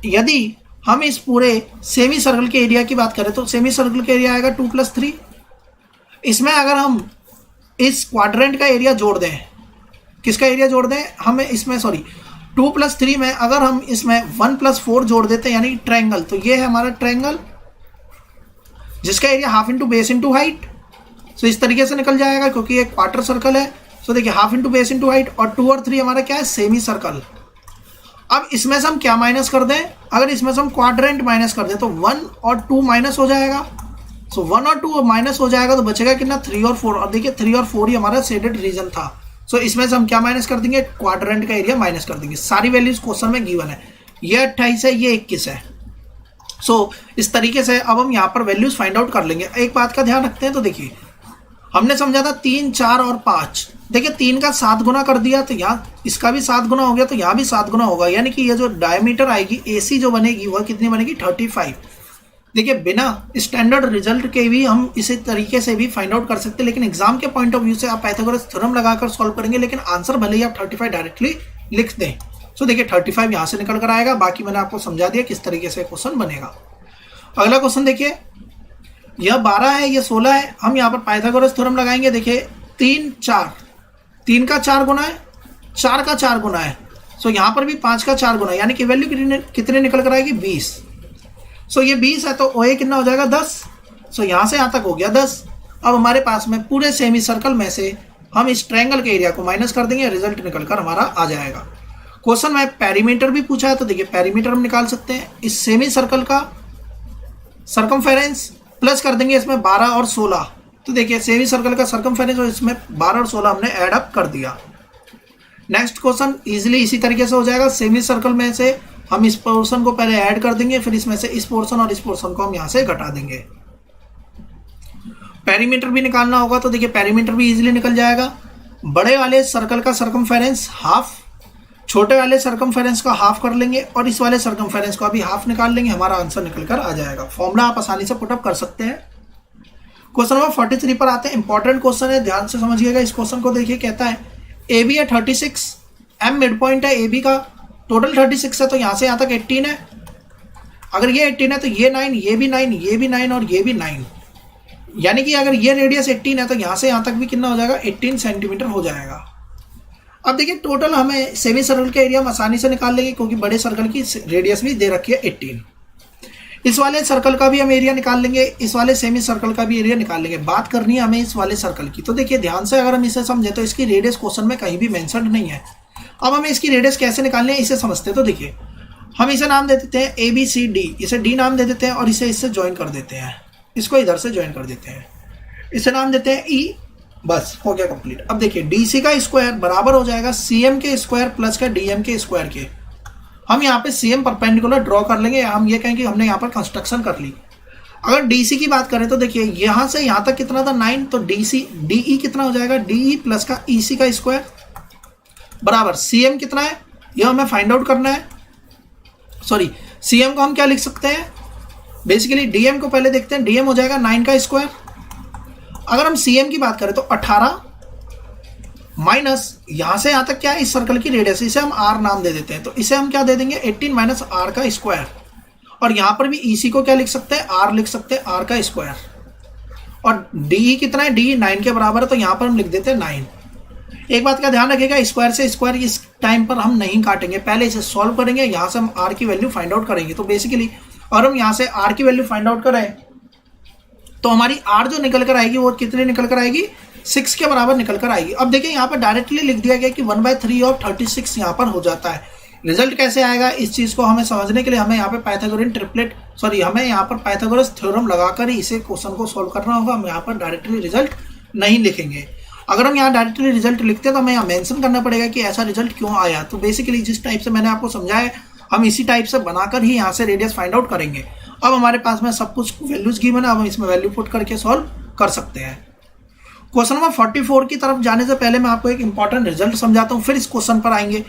A: यदि हम इस पूरे सेमी सर्कल के एरिया की बात करें तो सेमी सर्कल का एरिया आएगा 2 + 3। इसमें अगर हम इस क्वाड्रेंट का एरिया जोड़ दें, किसका एरिया जोड़ दें, हमें इसमें 2 + 3 में अगर हम इसमें 1 + 4 जोड़ देते हैं यानी ट्रायंगल, तो ये है हमारा ट्रायंगल जिसका area half into base into height. So इस तरीके से निकल जाएगा क्योंकि ये क्वार्टर सर्कल है। सो देखिए half into base into height, और 2 और 3 हमारा क्या है सेमी सर्कल। अब इसमें से हम क्या माइनस कर दें, अगर इसमें से हम क्वाड्रेंट माइनस कर दें तो 1 और 2 माइनस हो जाएगा। सो 1 और 2 माइनस हो जाएगा तो बचेगा कितना 3 और 4, और देखिए 3 और 4 ही हमारा शेडेड रीजन था। सो इसमें से हम क्या माइनस कर देंगे, क्वाड्रेंट का एरिया माइनस कर देंगे। सारी वैल्यूज क्वेश्चन में गिवन है, ये 28 है, ये 21 है। सो इस तरीके से अब हम यहाँ पर वैल्यूज फाइंड आउट कर लेंगे। एक बात का ध्यान रखते हैं, तो देखिए हमने समझा था 3 4 और 5, देखिए 3 का 7 गुना कर दिया तो यहाँ इसका भी 7 गुना हो गया, तो यहाँ भी 7 गुना होगा, यानी कि ये जो डायमीटर आएगी AC जो बनेगी वह कितनी बनेगी 35। देखिए बिना स्टैंडर्ड रिजल्ट के भी हम इसी तरीके से भी फाइंड आउट कर सकते हैं, लेकिन एग्जाम के पॉइंट ऑफ व्यू से आप पाइथागोरस थ्योरम लगाकर सॉल्व करेंगे, लेकिन आंसर भले ही आप 35 डायरेक्टली लिख दें। सो देखिए 35 यहाँ से निकल कर आएगा। बाकी मैंने आपको समझा दिया किस तरीके से क्वेश्चन बनेगा। अगला क्वेश्चन देखिए, यह 12 है, यह 16 है, हम यहाँ पर पाइथागोरस थ्योरम लगाएंगे। देखिए 3 4, 3 का 4 गुना है, 4 का 4 गुना है, सो यहाँ पर भी 5 का 4 गुना है, यानी कि वैल्यू कितने निकल कर आएगी 20। सो ये 20 है तो OA कितना हो जाएगा 10। सो यहाँ से यहाँ तक हो गया 10। अब हमारे पास में पूरे सेमी सर्कल में से हम इस ट्रायंगल के एरिया को माइनस कर देंगे, रिजल्ट निकल कर हमारा आ जाएगा। क्वेश्चन में पेरीमीटर भी पूछा है, तो देखिए पेरीमीटर हम निकाल सकते हैं। इस सेमी सर्कल का सर्कमफेरेंस प्लस कर देंगे इसमें 12 और 16, तो देखिए सेमी सर्कल का सर्कमफेरेंस और इसमें 12 और 16 हमने ऐड अप कर दिया। नेक्स्ट क्वेश्चन इजीली इसी तरीके से हो जाएगा। सेमी सर्कल में से हम इस पोर्शन को पहले ऐड कर देंगे, फिर इसमें से इस पोर्शन और इस पोर्शन को हम यहां से घटा देंगे। पेरीमीटर भी निकालना होगा, तो देखिए पेरीमीटर भी इजीली निकल जाएगा। बड़े वाले सर्कल का सर्कमफेरेंस हाफ, छोटे वाले सर्कमफेरेंस का हाफ कर लेंगे और इस वाले सर्कमफेरेंस का भी हाफ निकाल लेंगे, हमारा आंसर निकल कर आ जाएगा। फॉर्मूला आप आसानी से पुटअप कर सकते हैं। क्वेश्चन नंबर 43 पर आते हैं। इंपॉर्टेंट क्वेश्चन है, ध्यान से समझिएगा इस क्वेश्चन को। देखिए कहता है ए बी है 36, एम मिड पॉइंट है ए बी का, टोटल 36 है, तो यहां से यहां तक 18 है। अगर ये 18 है तो ये 9, ये भी 9, ये भी 9 और ये भी 9, यानी कि अगर ये रेडियस 18 है तो यहां से यहां तक भी कितना हो जाएगा, 18 सेंटीमीटर हो जाएगा। अब देखिए टोटल हमें सेमी सर्कल के एरिया हम आसानी से निकाल लेंगे, क्योंकि बड़े सर्कल की रेडियस भी दे रखी है 18। इस वाले सर्कल का भी हम एरिया निकाल लेंगे, इस वाले सेमी सर्कल का भी एरिया निकाल लेंगे। बात करनी है हमें इस वाले सर्कल की, तो देखिए ध्यान से अगर हम इसे समझें तो इसकी रेडियस क्वेश्चन में कहीं भी मेंशन नहीं है। अब हमें इसकी रेडियस कैसे निकालनी है इसे समझते हैं। तो देखिए हम इसे नाम दे देते हैं ए बी सी डी, इसे डी नाम दे देते हैं और इसे इससे ज्वाइन कर देते हैं, इसको इधर से ज्वाइन कर देते हैं, इसे नाम देते हैं ई। बस हो गया कंप्लीट। अब देखिए डी सी का स्क्वायर बराबर हो जाएगा सी एम के स्क्वायर प्लस का डी एम के स्क्वायर के। हम यहाँ पे सी एम परपेंडिकुलर ड्रॉ कर लेंगे, हम ये कहेंगे हमने यहाँ पर कंस्ट्रक्शन कर ली। अगर डी सी की बात करें तो देखिए यहाँ से यहाँ तक कितना था 9, तो डी सी डी ई कितना हो जाएगा, डी ई प्लस का ई सी का स्क्वायर बराबर सी एम कितना है, यह हमें फाइंड आउट करना है। सॉरी, सी एम को हम क्या लिख सकते हैं, बेसिकली डी एम को पहले देखते हैं। डी एम हो जाएगा 9 का स्क्वायर। अगर हम सी एम की बात करें तो 18 माइनस यहां से यहां तक क्या है, इस सर्कल की रेडियस, इसे हम आर नाम दे देते हैं, तो इसे हम क्या दे देंगे 18 माइनस आर का स्क्वायर। और यहां पर भी ईसी को क्या लिख सकते हैं, आर लिख सकते हैं, आर का स्क्वायर। और डी कितना है, डी 9 के बराबर है, तो यहां पर हम लिख देते हैं 9। एक बात का ध्यान रखिएगा, स्क्वायर से स्क्वायर इस टाइम पर हम नहीं काटेंगे, पहले इसे सॉल्व करेंगे, यहां से हम आर की वैल्यू फाइंड आउट करेंगे। तो बेसिकली और हम यहां से आर की वैल्यू फाइंड आउट करें तो हमारी आर जो निकल कर आएगी वो कितनी निकल कर आएगी, 6 के बराबर निकल कर आएगी। अब देखिए यहाँ पर डायरेक्टली लिख दिया गया कि 1/3 ऑफ 36 यहाँ पर हो जाता है। रिजल्ट कैसे आएगा इस चीज को हमें समझने के लिए हमें यहाँ पे पाइथागोरियन ट्रिपलेट हमें यहाँ पर पाइथागोरस थ्योरम लगाकर ही इसे क्वेश्चन को सोल्व करना होगा। हम यहाँ पर डायरेक्टली रिजल्ट नहीं लिखेंगे। अगर हम यहाँ डायरेक्टली रिजल्ट लिखते हैं तो हमें यहाँ मेंशन करना पड़ेगा कि ऐसा रिजल्ट क्यों आया। तो बेसिकली जिस टाइप से मैंने आपको समझाया हम इसी टाइप से बनाकर ही यहाँ से रेडियस फाइंड आउट करेंगे। अब हमारे पास में सब कुछ वैल्यूज गिवन है, हम इसमें वैल्यू पुट करके सॉल्व कर सकते हैं। क्वेश्चन नंबर 44 की तरफ जाने से पहले मैं आपको एक इंपॉर्टेंट रिजल्ट समझाता हूँ, फिर इस क्वेश्चन पर आएंगे।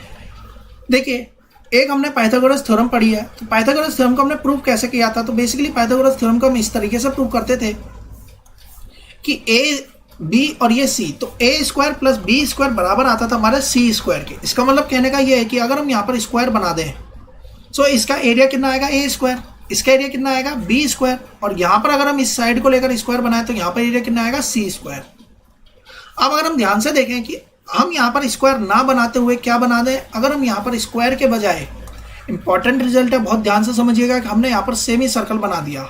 A: देखिए एक हमने पाइथागोरस थ्योरम पढ़ी है, तो पाइथागोरस थ्योरम को हमने प्रूव कैसे किया था। तो बेसिकली पाइथागोरस थ्योरम को हम इस तरीके से प्रूव करते थे कि ए बी और ये सी, तो ए स्क्वायर प्लस बी स्क्वायर बराबर आता था हमारे सी स्क्वायर के। इसका मतलब कहने का ये है कि अगर हम यहाँ पर स्क्वायर बना दें तो इसका एरिया कितना आएगा, ए स्क्वायर, इसका एरिया कितना आएगा, बी स्क्वायर, और यहाँ पर अगर हम इस साइड को लेकर स्क्वायर बनाए तो यहाँ पर एरिया कितना आएगा, सी स्क्वायर। अब अगर हम ध्यान से देखें कि हम यहाँ पर स्क्वायर ना बनाते हुए क्या बना दें, अगर हम यहाँ पर स्क्वायर के बजाय, इंपॉर्टेंट रिजल्ट है बहुत ध्यान से समझिएगा कि हमने यहाँ पर सेमी सर्कल बना दिया।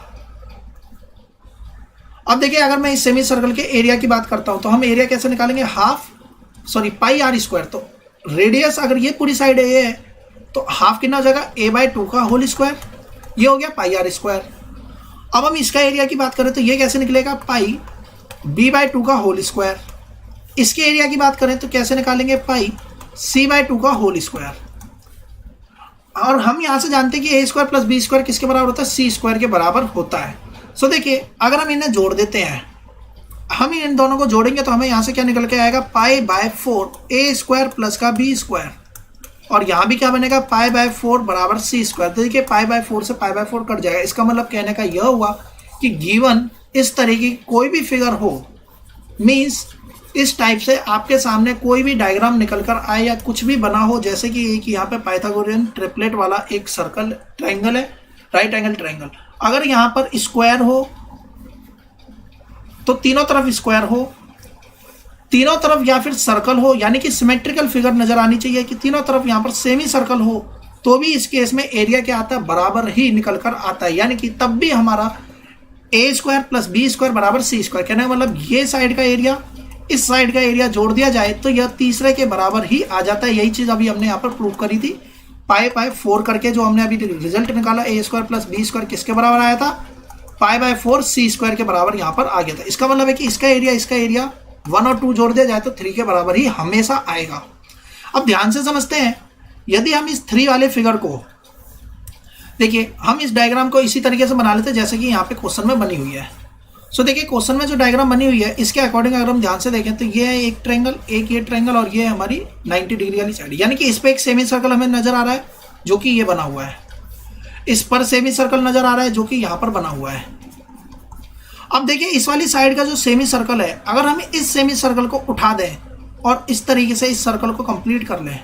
A: अब देखिए अगर मैं इस सेमी सर्कल के एरिया की बात करता हूं तो हम एरिया कैसे निकालेंगे, पाई आर स्क्वायर। तो रेडियस अगर ये पूरी साइड ए है तो हाफ कितना हो जाएगा, a/2 का होल स्क्वायर, ये हो गया पाई आर स्क्वायर। अब हम इसका एरिया की बात करें तो ये कैसे निकलेगा, पाई b/2 का होल स्क्वायर। इसके एरिया की बात करें तो कैसे निकालेंगे, पाई c/2 का होल स्क्वायर। और हम यहां से जानते हैं कि ए स्क्वायर प्लस बी स्क्वायर किसके बराबर होता है, सी स्क्वायर के बराबर होता है। सो देखिए अगर हम इन्हें जोड़ देते हैं, हम इन दोनों को जोड़ेंगे तो हमें यहां से क्या निकल के आएगा, पाई/4 ए स्क्वायर प्लस का बी स्क्वायर, और यहां भी क्या बनेगा, पाई/4 बराबर सी स्क्वायर। तो देखिए पाई/4 से पाई/4 कट जाएगा। इसका मतलब कहने का यह हुआ कि गिवन इस तरीके की कोई भी फिगर हो, मीन्स इस टाइप से आपके सामने कोई भी डायग्राम निकल कर आए या कुछ भी बना हो, जैसे कि यहाँ पे पाइथागोरियन ट्रिपलेट वाला एक सर्कल ट्राइंगल है, राइट एंगल ट्राइंगल, अगर यहाँ पर स्क्वायर हो तो तीनों तरफ स्क्वायर हो, तीनों तरफ या फिर सर्कल हो, यानी कि सिमेट्रिकल फिगर नजर आनी चाहिए कि तीनों तरफ यहाँ पर सेमी सर्कल हो, तो भी इस केस में एरिया क्या आता है, बराबर ही निकल कर आता है। यानी कि तब भी हमारा ए स्क्वायर प्लस बी स्क्वायर बराबर सी स्क्वायर, कहने का मतलब ये साइड का एरिया इस साइड का एरिया जोड़ दिया जाए तो यह तीसरे के बराबर ही आ जाता है। यही चीज अभी हमने यहाँ पर प्रूव करी थी। पाई बाय 4 करके जो हमने अभी रिजल्ट निकाला, ए स्क्वायर प्लस बी स्क्वायर किसके बराबर आया था? पाई बाय 4 सी स्क्वायर के बराबर यहाँ पर आ गया था। इसका मतलब है कि इसका एरिया 1 और 2 जोड़ दिया जाए तो 3 के बराबर ही हमेशा आएगा। अब ध्यान से समझते हैं, यदि हम इस 3 वाले फिगर को देखिए, हम इस डायग्राम को इसी तरीके से बना लेते हैं जैसे कि यहाँ पे क्वेश्चन में बनी हुई है। सो देखिए क्वेश्चन में जो डायग्राम बनी हुई है इसके अकॉर्डिंग अगर हम ध्यान से देखें तो ये है एक ट्रायंगल, एक ये ट्रायंगल और ये है हमारी 90 डिग्री वाली साइड, यानी कि इस पे एक सेमी सर्कल हमें नजर आ रहा है जो कि ये बना हुआ है। इस पर सेमी सर्कल नजर आ रहा है जो कि यहाँ पर बना हुआ है। अब देखिए इस वाली साइड का जो सेमी सर्कल है, अगर हम इस सेमी सर्कल को उठा दें और इस तरीके से इस सर्कल को कंप्लीट कर लें,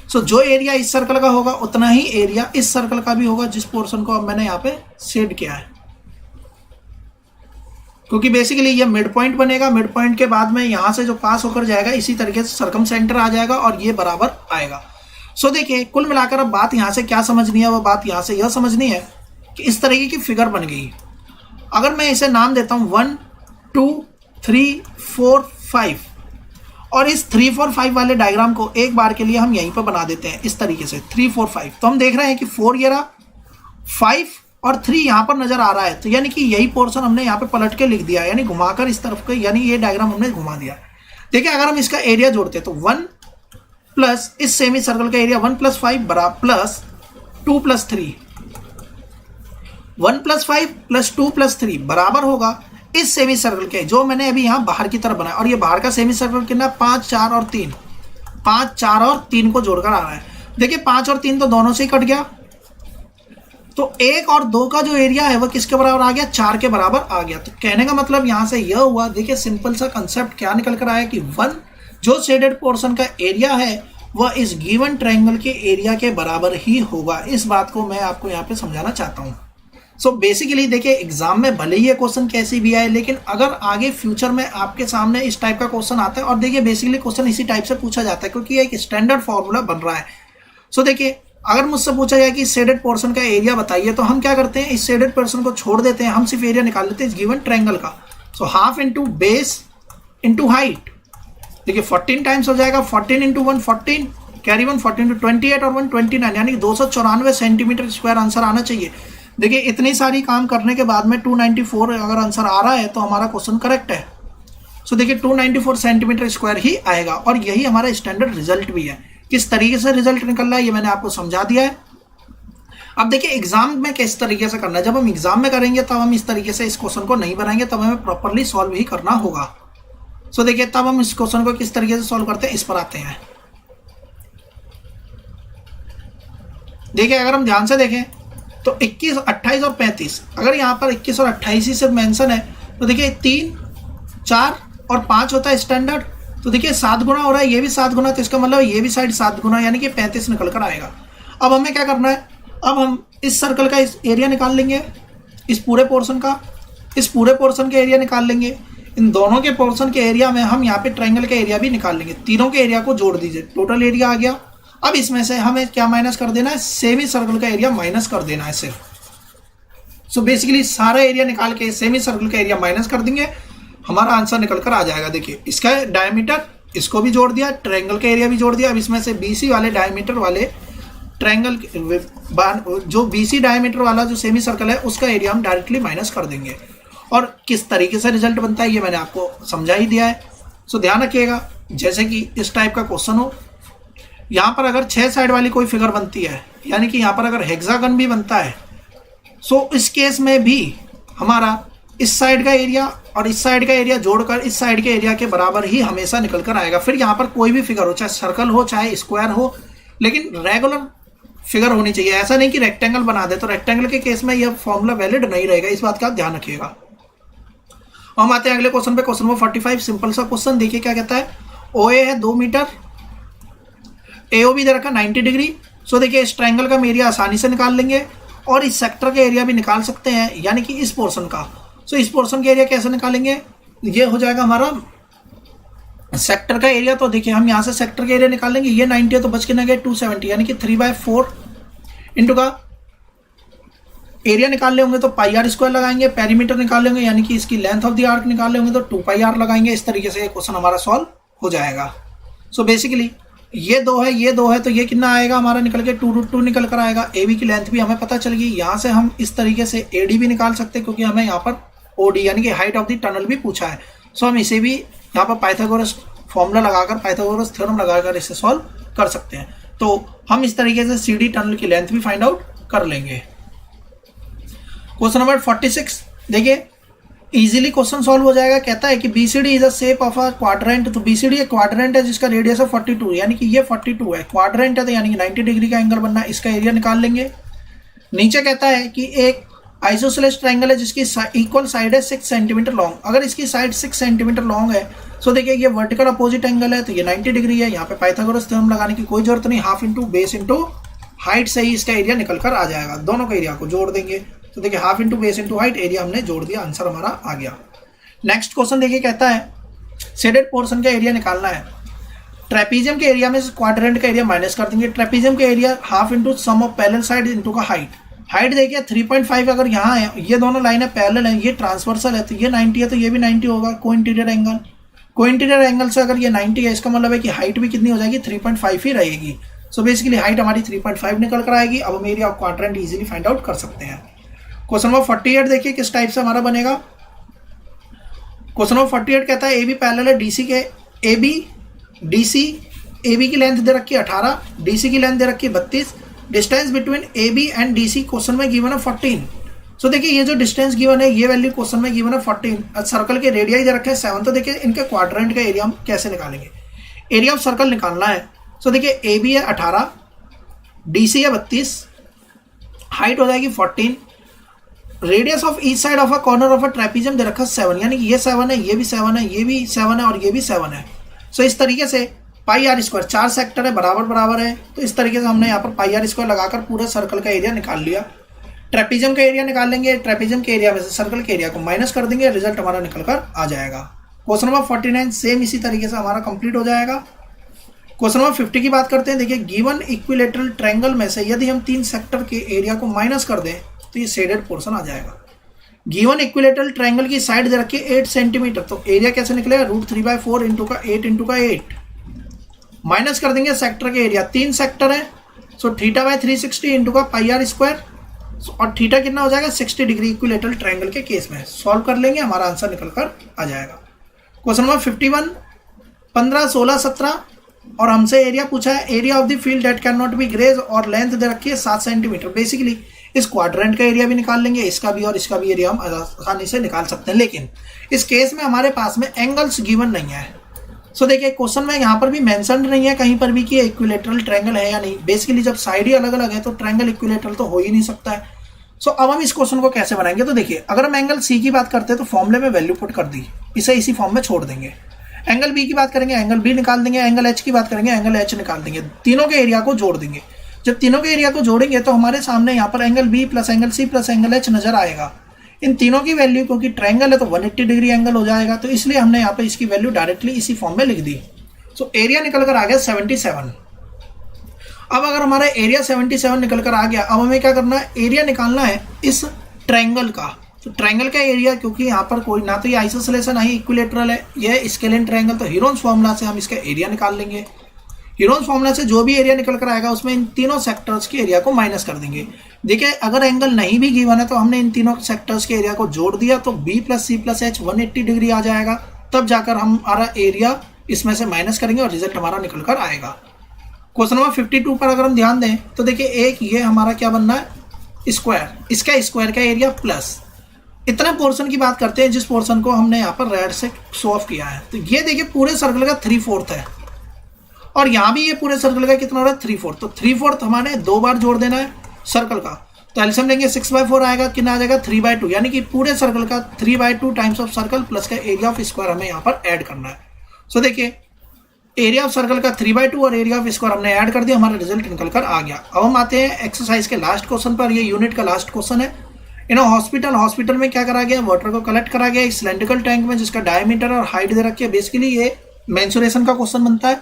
A: सो जो एरिया इस सर्कल का होगा उतना ही एरिया इस सर्कल का भी होगा जिस पोर्शन को अब मैंने यहाँ पे शेड किया है। क्योंकि बेसिकली ये मिड पॉइंट बनेगा, मिड पॉइंट के बाद में यहाँ से जो पास होकर जाएगा इसी तरीके से सर्कम सेंटर आ जाएगा और ये बराबर आएगा। सो देखिए कुल मिलाकर अब बात यहाँ से क्या समझनी है, वो बात यहाँ से यह समझनी है कि इस तरीके की फिगर बन गई। अगर मैं इसे नाम देता हूँ 1 2 3 4 5 और इस 3 4 5 वाले डायग्राम को एक बार के लिए हम यहीं पर बना देते हैं इस तरीके से 3 4 5, तो हम देख रहे हैं कि 4 ये रहा, 5 और 3 यहाँ पर नजर आ रहा है। तो यानी कि यही पोर्शन हमने यहाँ पे पलट के लिख दिया, यानी घुमाकर इस तरफ को, यानी ये डायग्राम हमने घुमा दिया। देखिए अगर हम इसका एरिया जोड़ते हैं तो 1 प्लस इस सेमी सर्कल का एरिया 1 + 5 बराबर प्लस 2 + 3, 1 + 5 + 2 + 3 बराबर होगा इस सेमी सर्कल के जो मैंने अभी यहाँ बाहर की तरफ बनाया। और ये बाहर का सेमी सर्कल कितना, 5 4 और 3, 5 4 और 3 को जोड़कर आ रहा है। देखिए 5 और 3 तो दोनों से ही कट गया, तो 1 और 2 का जो एरिया है वो किसके बराबर आ गया, 4 के बराबर आ गया। तो कहने का मतलब यहां से यह हुआ, देखिए सिंपल सा कंसेप्ट क्या निकल कर आया कि 1 जो शेडेड पोर्शन का एरिया है वह इस गिवन ट्रायंगल के एरिया के बराबर ही होगा। इस बात को मैं आपको यहाँ पे समझाना चाहता हूँ। सो बेसिकली देखिए एग्जाम में भले ही ये क्वेश्चन कैसी भी आए, लेकिन अगर आगे फ्यूचर में आपके सामने इस टाइप का क्वेश्चन आता है, और देखिए बेसिकली क्वेश्चन इसी टाइप से पूछा जाता है क्योंकि ये एक स्टैंडर्ड फॉर्मूला बन रहा है। सो देखिए अगर मुझसे पूछा जाए कि शेडेड पोर्शन का एरिया बताइए, तो हम क्या करते हैं, इस शेडेड पोर्शन को छोड़ देते हैं, हम सिर्फ एरिया निकाल लेते हैं इस गिवन ट्रायंगल का। So half into base into height, देखिए 14 टाइम्स हो जाएगा, 14 इंटू 1 14, कैरी 1 14 इंटू 28 और 1 29, यानी 294 सेंटीमीटर स्क्वायर आंसर आना चाहिए। देखिए इतनी सारी काम करने के बाद में 294 अगर आंसर आ रहा है तो हमारा क्वेश्चन करेक्ट है। सो देखिए 294 सेंटीमीटर स्क्वायर ही आएगा और यही हमारा स्टैंडर्ड रिजल्ट भी है। किस तरीके से रिजल्ट निकल रहा है ये मैंने आपको समझा दिया है। अब देखिए एग्जाम में किस तरीके से करना है, जब हम एग्जाम में करेंगे तब हम इस तरीके से इस क्वेश्चन को नहीं बनाएंगे, तब हमें प्रॉपरली सॉल्व ही करना होगा। सो देखिए तब हम इस क्वेश्चन को किस तरीके से सॉल्व करते हैं, इस पर आते हैं। देखिए अगर हम ध्यान से देखें तो 21 28 और 35, अगर यहाँ पर 21 और 28 ही सिर्फ मेंशन है तो देखिए 3 4 और 5 होता है स्टैंडर्ड, तो देखिए 7 गुना हो रहा है, ये भी 7 गुना, तो इसका मतलब ये भी साइड 7 गुना, यानी कि 35 निकल कर आएगा। अब हमें क्या करना है, अब हम इस सर्कल का इस एरिया निकाल लेंगे, इस पूरे पोर्शन का, इस पूरे पोर्शन के एरिया निकाल लेंगे। इन दोनों के पोर्शन के एरिया में हम यहाँ पे ट्रायंगल का एरिया भी निकाल लेंगे। तीनों के एरिया को जोड़ दीजिए, टोटल एरिया आ गया। अब इसमें से हमें क्या माइनस कर देना है, सेमी सर्कल का एरिया माइनस कर देना है सिर्फ। सो बेसिकली सारा एरिया निकाल के सेमी सर्कल का एरिया माइनस कर देंगे, हमारा आंसर निकल कर आ जाएगा। देखिए इसका डायमीटर, इसको भी जोड़ दिया, ट्रायंगल का एरिया भी जोड़ दिया। अब इसमें से बीसी वाले डायमीटर वाले ट्रायंगल, जो बीसी डायमीटर वाला जो सेमी सर्कल है उसका एरिया हम डायरेक्टली माइनस कर देंगे। और किस तरीके से रिजल्ट बनता है ये मैंने आपको समझा ही दिया है। सो ध्यान रखिएगा, जैसे कि इस टाइप का क्वेश्चन हो, यहाँ पर अगर 6 साइड वाली कोई फिगर बनती है, यानी कि यहाँ पर अगर हेक्सागन भी बनता है, सो इस केस में भी हमारा इस साइड का एरिया और इस साइड का एरिया जोड़कर इस साइड के एरिया के बराबर ही हमेशा निकल कर आएगा। फिर यहाँ पर कोई भी फिगर हो, चाहे सर्कल हो चाहे स्क्वायर हो, लेकिन रेगुलर फिगर होनी चाहिए। ऐसा नहीं कि रेक्टेंगल बना दे, तो रेक्टेंगल के केस में यह फॉर्मूला वैलिड नहीं रहेगा, इस बात का ध्यान रखिएगा। हम आते हैं अगले क्वेश्चन पे, क्वेश्चन नंबर 45। सिंपल सा क्वेश्चन, देखिए क्या कहता है। OA है 2 मीटर, AOB दे रखा 90 डिग्री। सो देखिए इस ट्रायंगल का हम एरिया आसानी से निकाल लेंगे और इस सेक्टर का एरिया भी निकाल सकते हैं, यानी कि इस पोर्शन का। सो इस पोर्शन का एरिया कैसे निकालेंगे, ये हो जाएगा हमारा सेक्टर का एरिया। तो देखिए हम यहाँ से सेक्टर का एरिया निकाल लेंगे, ये 90 है तो बच के ना गए 270, यानी कि 3/4 इंटू का एरिया निकाल ले होंगे तो पाई आर स्क्वायर लगाएंगे, पेरीमीटर निकाल लेंगे यानी कि इसकी लेंथ ऑफ द आर्क निकाल ले होंगे तो 2 पाई आर लगाएंगे। इस तरीके से क्वेश्चन हमारा सॉल्व हो जाएगा। सो बेसिकली ये दो है तो ये कितना आएगा हमारा निकल के 2√2 निकल कर आएगा। ए बी की लेंथ भी हमें पता चल गई। यहाँ से हम इस तरीके से ए डी भी निकाल सकते हैं क्योंकि हमें यहाँ पर ओ डी यानी कि हाइट ऑफ द टनल भी पूछा है। सो हम इसे भी यहाँ पर पाइथागोरस फॉर्मूला लगाकर, पाइथागोरस थ्योरम लगाकर इसे सॉल्व कर सकते हैं। तो हम इस तरीके से सी डी टनल की लेंथ भी फाइंड आउट कर लेंगे। क्वेश्चन नंबर 46 देखिए, इजीली क्वेश्चन सॉल्व हो जाएगा। कहता है कि BCD is a shape of a quadrant. तो BCD एक क्वाड्रेंट है जिसका रेडियस है 42 यानी कि ये 42 है। क्वाड्रेंट है तो यानी कि 90 डिग्री का एंगल बनना है। इसका एरिया निकाल लेंगे। नीचे कहता है कि एक आइसोसेलेस ट्राइंगल है जिसकी इक्वल साइड है 6 सेंटीमीटर लॉन्ग। अगर इसकी साइड 6 सेंटीमीटर लॉन्ग है तो देखिए ये वर्टिकल अपोजिट एंगल है तो ये 90 डिग्री है। यहाँ पे पाइथागोरस थ्योरम लगाने की कोई जरूरत नहीं। Half into base into height से ही इसका एरिया निकल कर आ जाएगा। दोनों के एरिया को जोड़ देंगे तो देखिए half into base into height, area हमने जोड़ दिया, आंसर हमारा आ गया। नेक्स्ट क्वेश्चन देखिए, कहता है शेडेड पोर्शन का एरिया निकालना है। ट्रेपीजियम के एरिया में क्वाड्रेंट का एरिया माइनस कर देंगे। ट्रेपीजियम का area half into sum of parallel side into का हाइट। हाइट देखिए 3.5 अगर यहाँ है, ये दोनों लाइन है पैरेलल है, ये ट्रांसवर्सल है तो ये 90 है तो ये भी 90 होगा। को इंटीरियर एंगल से अगर ये 90 है इसका मतलब है कि हाइट भी कितनी हो जाएगी 3.5 ही रहेगी। सो बेसिकली हाइट हमारी 3.5 निकल कर आएगी। अब हम area of quadrant easily find out कर सकते हैं। क्वेश्चन नंबर 48 देखिए किस टाइप से हमारा बनेगा। क्वेश्चन नंबर 48 कहता है AB पैरेलल है DC के। AB की लेंथ दे रखी है 18, DC की लेंथ दे रखी है 32। Distance between AB and DC question में गिवन है 14। सो देखिए ये जो डिस्टेंस गिवन है ये वैल्यू क्वेश्चन में गिवन है 14। सर्कल के रेडियाई दे रखे हैं 7। तो देखिए इनके क्वाड्रेंट का एरिया हम कैसे निकालेंगे। एरिया ऑफ सर्कल निकालना है। सो देखिए AB है 18, DC है 32, हाइट हो जाएगी 14। Radius of each side of a corner of a trapezium दे रखा 7 यानी कि ये 7 है, ये भी 7 है, ये भी 7 है और ये भी 7 है। सो इस तरीके से पाई आर स्क्वायर, 4 सेक्टर है बराबर है तो इस तरीके से हमने यहाँ पर पाई आर स्क्वायर लगाकर पूरा सर्कल का एरिया निकाल लिया। ट्रेपीजियम का एरिया निकाल लेंगे। ट्रेपीजियम के एरिया में से सर्कल के एरिया को माइनस कर देंगे, रिजल्ट हमारा निकल कर आ जाएगा। क्वेश्चन नंबर 49 सेम इसी तरीके से हमारा कंप्लीट हो जाएगा। क्वेश्चन नंबर 50 की बात करते हैं। देखिए गिवन इक्विलेटरल ट्रायंगल में से यदि हम 3 सेक्टर के एरिया को माइनस कर दें तो ये शेडेड पोर्शन आ जाएगा। गिवन इक्विलेटरल ट्रायंगल की साइड दे रखी है 8 सेंटीमीटर तो एरिया कैसे निकलेगा √3/4 इंटू का 8 इंटू का 8। माइनस कर देंगे सेक्टर के एरिया, 3 सेक्टर है सो θ/360 इंटू का पाई आर स्क्वायर और थीटा कितना हो जाएगा 60 डिग्री इक्विलेटरल ट्रायंगल के केस में। सॉल्व कर लेंगे, हमारा आंसर निकल कर आ जाएगा। क्वेश्चन नंबर 51 15, 16, 17 और हमसे एरिया पूछा है। Area of the field that can not be graze और लेंथ दे रखी है 7 सेंटीमीटर। बेसिकली इस क्वाड्रेंट का एरिया भी निकाल लेंगे, इसका भी और इसका भी एरिया हम आसानी से निकाल सकते हैं। लेकिन इस केस में हमारे पास में एंगल्स गिवन नहीं है। सो देखिए क्वेश्चन में यहाँ पर भी मेंशन नहीं है कहीं पर भी कि इक्विलेटरल ट्रायंगल है या नहीं। बेसिकली जब साइड ही अलग अलग है तो ट्रायंगल इक्विलेटरल तो हो ही नहीं सकता है। सो अब हम इस क्वेश्चन को कैसे बनाएंगे। तो देखिए अगर हम एंगल सी की बात करते हैं तो फॉर्मूले में वैल्यू पुट कर दी, इसे इसी फॉर्म में छोड़ देंगे। एंगल बी की बात करेंगे, एंगल बी निकाल देंगे। एंगल एच की बात करेंगे, एंगल एच निकाल देंगे। तीनों के एरिया को जोड़ देंगे। जब तीनों के एरिया को जोड़ेंगे तो हमारे सामने यहाँ पर angle B plus angle C plus angle H नजर आएगा। इन तीनों की वैल्यू क्योंकि ट्रायंगल है तो 180 डिग्री एंगल हो जाएगा, तो इसलिए हमने यहाँ पर इसकी वैल्यू डायरेक्टली इसी फॉर्म में लिख दी। सो एरिया निकल कर आ गया 77। अब अगर हमारा एरिया 77 निकल कर आ गया, अब हमें क्या करना है, एरिया निकालना है इस ट्रायंगल का। तो ट्रायंगल का एरिया क्योंकि यहाँ पर कोई ना तो ये आइसोसेलेस है ना ही इक्विलेटरल है, ये स्केलेन ट्रायंगल, तो हीरोन्स फॉर्मूला से हम इसका एरिया निकाल लेंगे। हीरोन्स फॉर्मूला से जो भी एरिया निकल कर आएगा उसमें इन तीनों सेक्टर्स के एरिया को माइनस कर देंगे। देखिए अगर एंगल नहीं भी गिवन है तो हमने इन तीनों सेक्टर्स के एरिया को जोड़ दिया तो B plus C plus H 180 degree आ जाएगा। तब जाकर हमारा एरिया इसमें से माइनस करेंगे और रिजल्ट हमारा निकल कर आएगा। क्वेश्चन नंबर 52 पर अगर हम ध्यान दें तो देखिए एक ये हमारा क्या बनना है स्क्वायर, इसका स्क्वायर का एरिया प्लस इतने पोर्शन की बात करते हैं जिस पोर्शन को हमने यहाँ पर रेड से शो ऑफ किया है। तो ये देखिए पूरे सर्कल का 3/4 है और यहाँ भी ये पूरे सर्कल का कितना हो रहा है 3/4। तो 3/4 हमारे 2 बार जोड़ देना है सर्कल का, तो एलसीएम लेंगे 6/4 आएगा, कितना आ जाएगा 3/2 यानी कि पूरे सर्कल का 3/2 टाइम्स ऑफ सर्कल प्लस का एरिया ऑफ स्क्वायर हमें यहाँ पर ऐड करना है। सो देखिए एरिया ऑफ सर्कल का 3/2 और एरिया ऑफ स्क्वायर हमने ऐड कर दिया, हमारा रिजल्ट निकल कर आ गया। अब हम आते हैं एक्सरसाइज के लास्ट क्वेश्चन पर। ये यूनिट का लास्ट क्वेश्चन है। इन हॉस्पिटल में क्या करा गया, वाटर को कलेक्ट करा गया एक सिलेंड्रिकल टैंक में जिसका डायमीटर और हाइट दे रखी है। बेसिकली ये मेंसुरेशन का क्वेश्चन बनता है।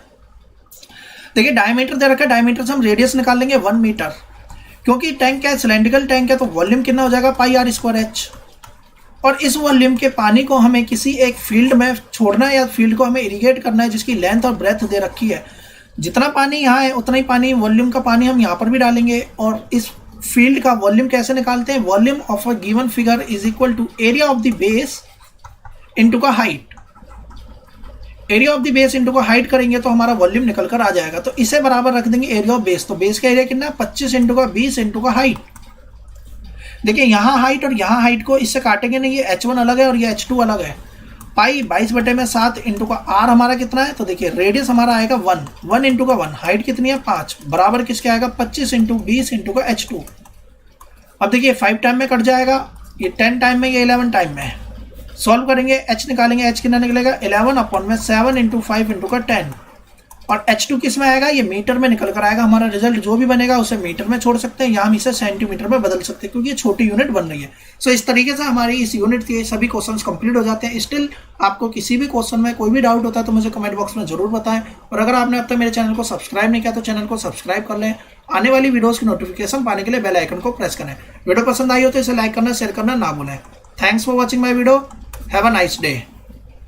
A: देखिए डायमीटर दे रखा है, डायमीटर से हम रेडियस निकाल लेंगे 1 मीटर। क्योंकि टैंक क्या है, सिलेंड्रिकल टैंक है, तो वॉल्यूम कितना हो जाएगा पाई आर स्क्वायर एच। और इस वॉल्यूम के पानी को हमें किसी एक फील्ड में छोड़ना है या फील्ड को हमें इरिगेट करना है जिसकी लेंथ और ब्रेथ दे रखी है। जितना पानी यहाँ है उतना ही पानी, वॉल्यूम का पानी हम यहाँ पर भी डालेंगे। और इस फील्ड का वॉल्यूम कैसे निकालते हैं, volume of a given figure is equal to area of the base into का height. Area of the base into का हाइट करेंगे तो हमारा वॉल्यूम निकल कर आ जाएगा। तो इसे बराबर रख देंगे एरिया ऑफ बेस। तो बेस का एरिया कितना है, 25 इंटू का 20 इंटू का हाइट। देखिए यहाँ हाइट और यहाँ हाइट को इससे काटेंगे नहीं, ये h1 अलग है और ये h2 अलग है। पाई 22/7 इंटू का r हमारा कितना है, तो देखिए रेडियस हमारा आएगा 1 इंटू का 1, हाइट कितनी है 5, बराबर किसके आएगा 25 इंटू 20 इंटू का h2। अब देखिए 5 टाइम में कट जाएगा, ये 10 टाइम में, ये 11 टाइम में। सॉल्व करेंगे, h निकालेंगे, h कितना निकलेगा 11/7 इंटू 5 इंटू का 10। और h2 किस में आएगा, ये मीटर में निकल कर आएगा। हमारा रिजल्ट जो भी बनेगा उसे मीटर में छोड़ सकते हैं या हम इसे सेंटीमीटर में बदल सकते हैं क्योंकि ये छोटी यूनिट बन रही है। सो इस तरीके से हमारी इस यूनिट के सभी क्वेश्चंस कंप्लीट हो जाते हैं। स्टिल आपको किसी भी क्वेश्चन में कोई भी डाउट होता है तो मुझे कमेंट बॉक्स में जरूर बताएं। और अगर आपने अब तक मेरे चैनल को सब्सक्राइब नहीं किया तो चैनल को सब्सक्राइब कर लें। आने वाली वीडियोस की नोटिफिकेशन पाने के लिए बेल आइकन को प्रेस करें। वीडियो पसंद आई हो तो इसे लाइक करना, शेयर करना ना भूलें। Thanks for watching my video. Have a nice day.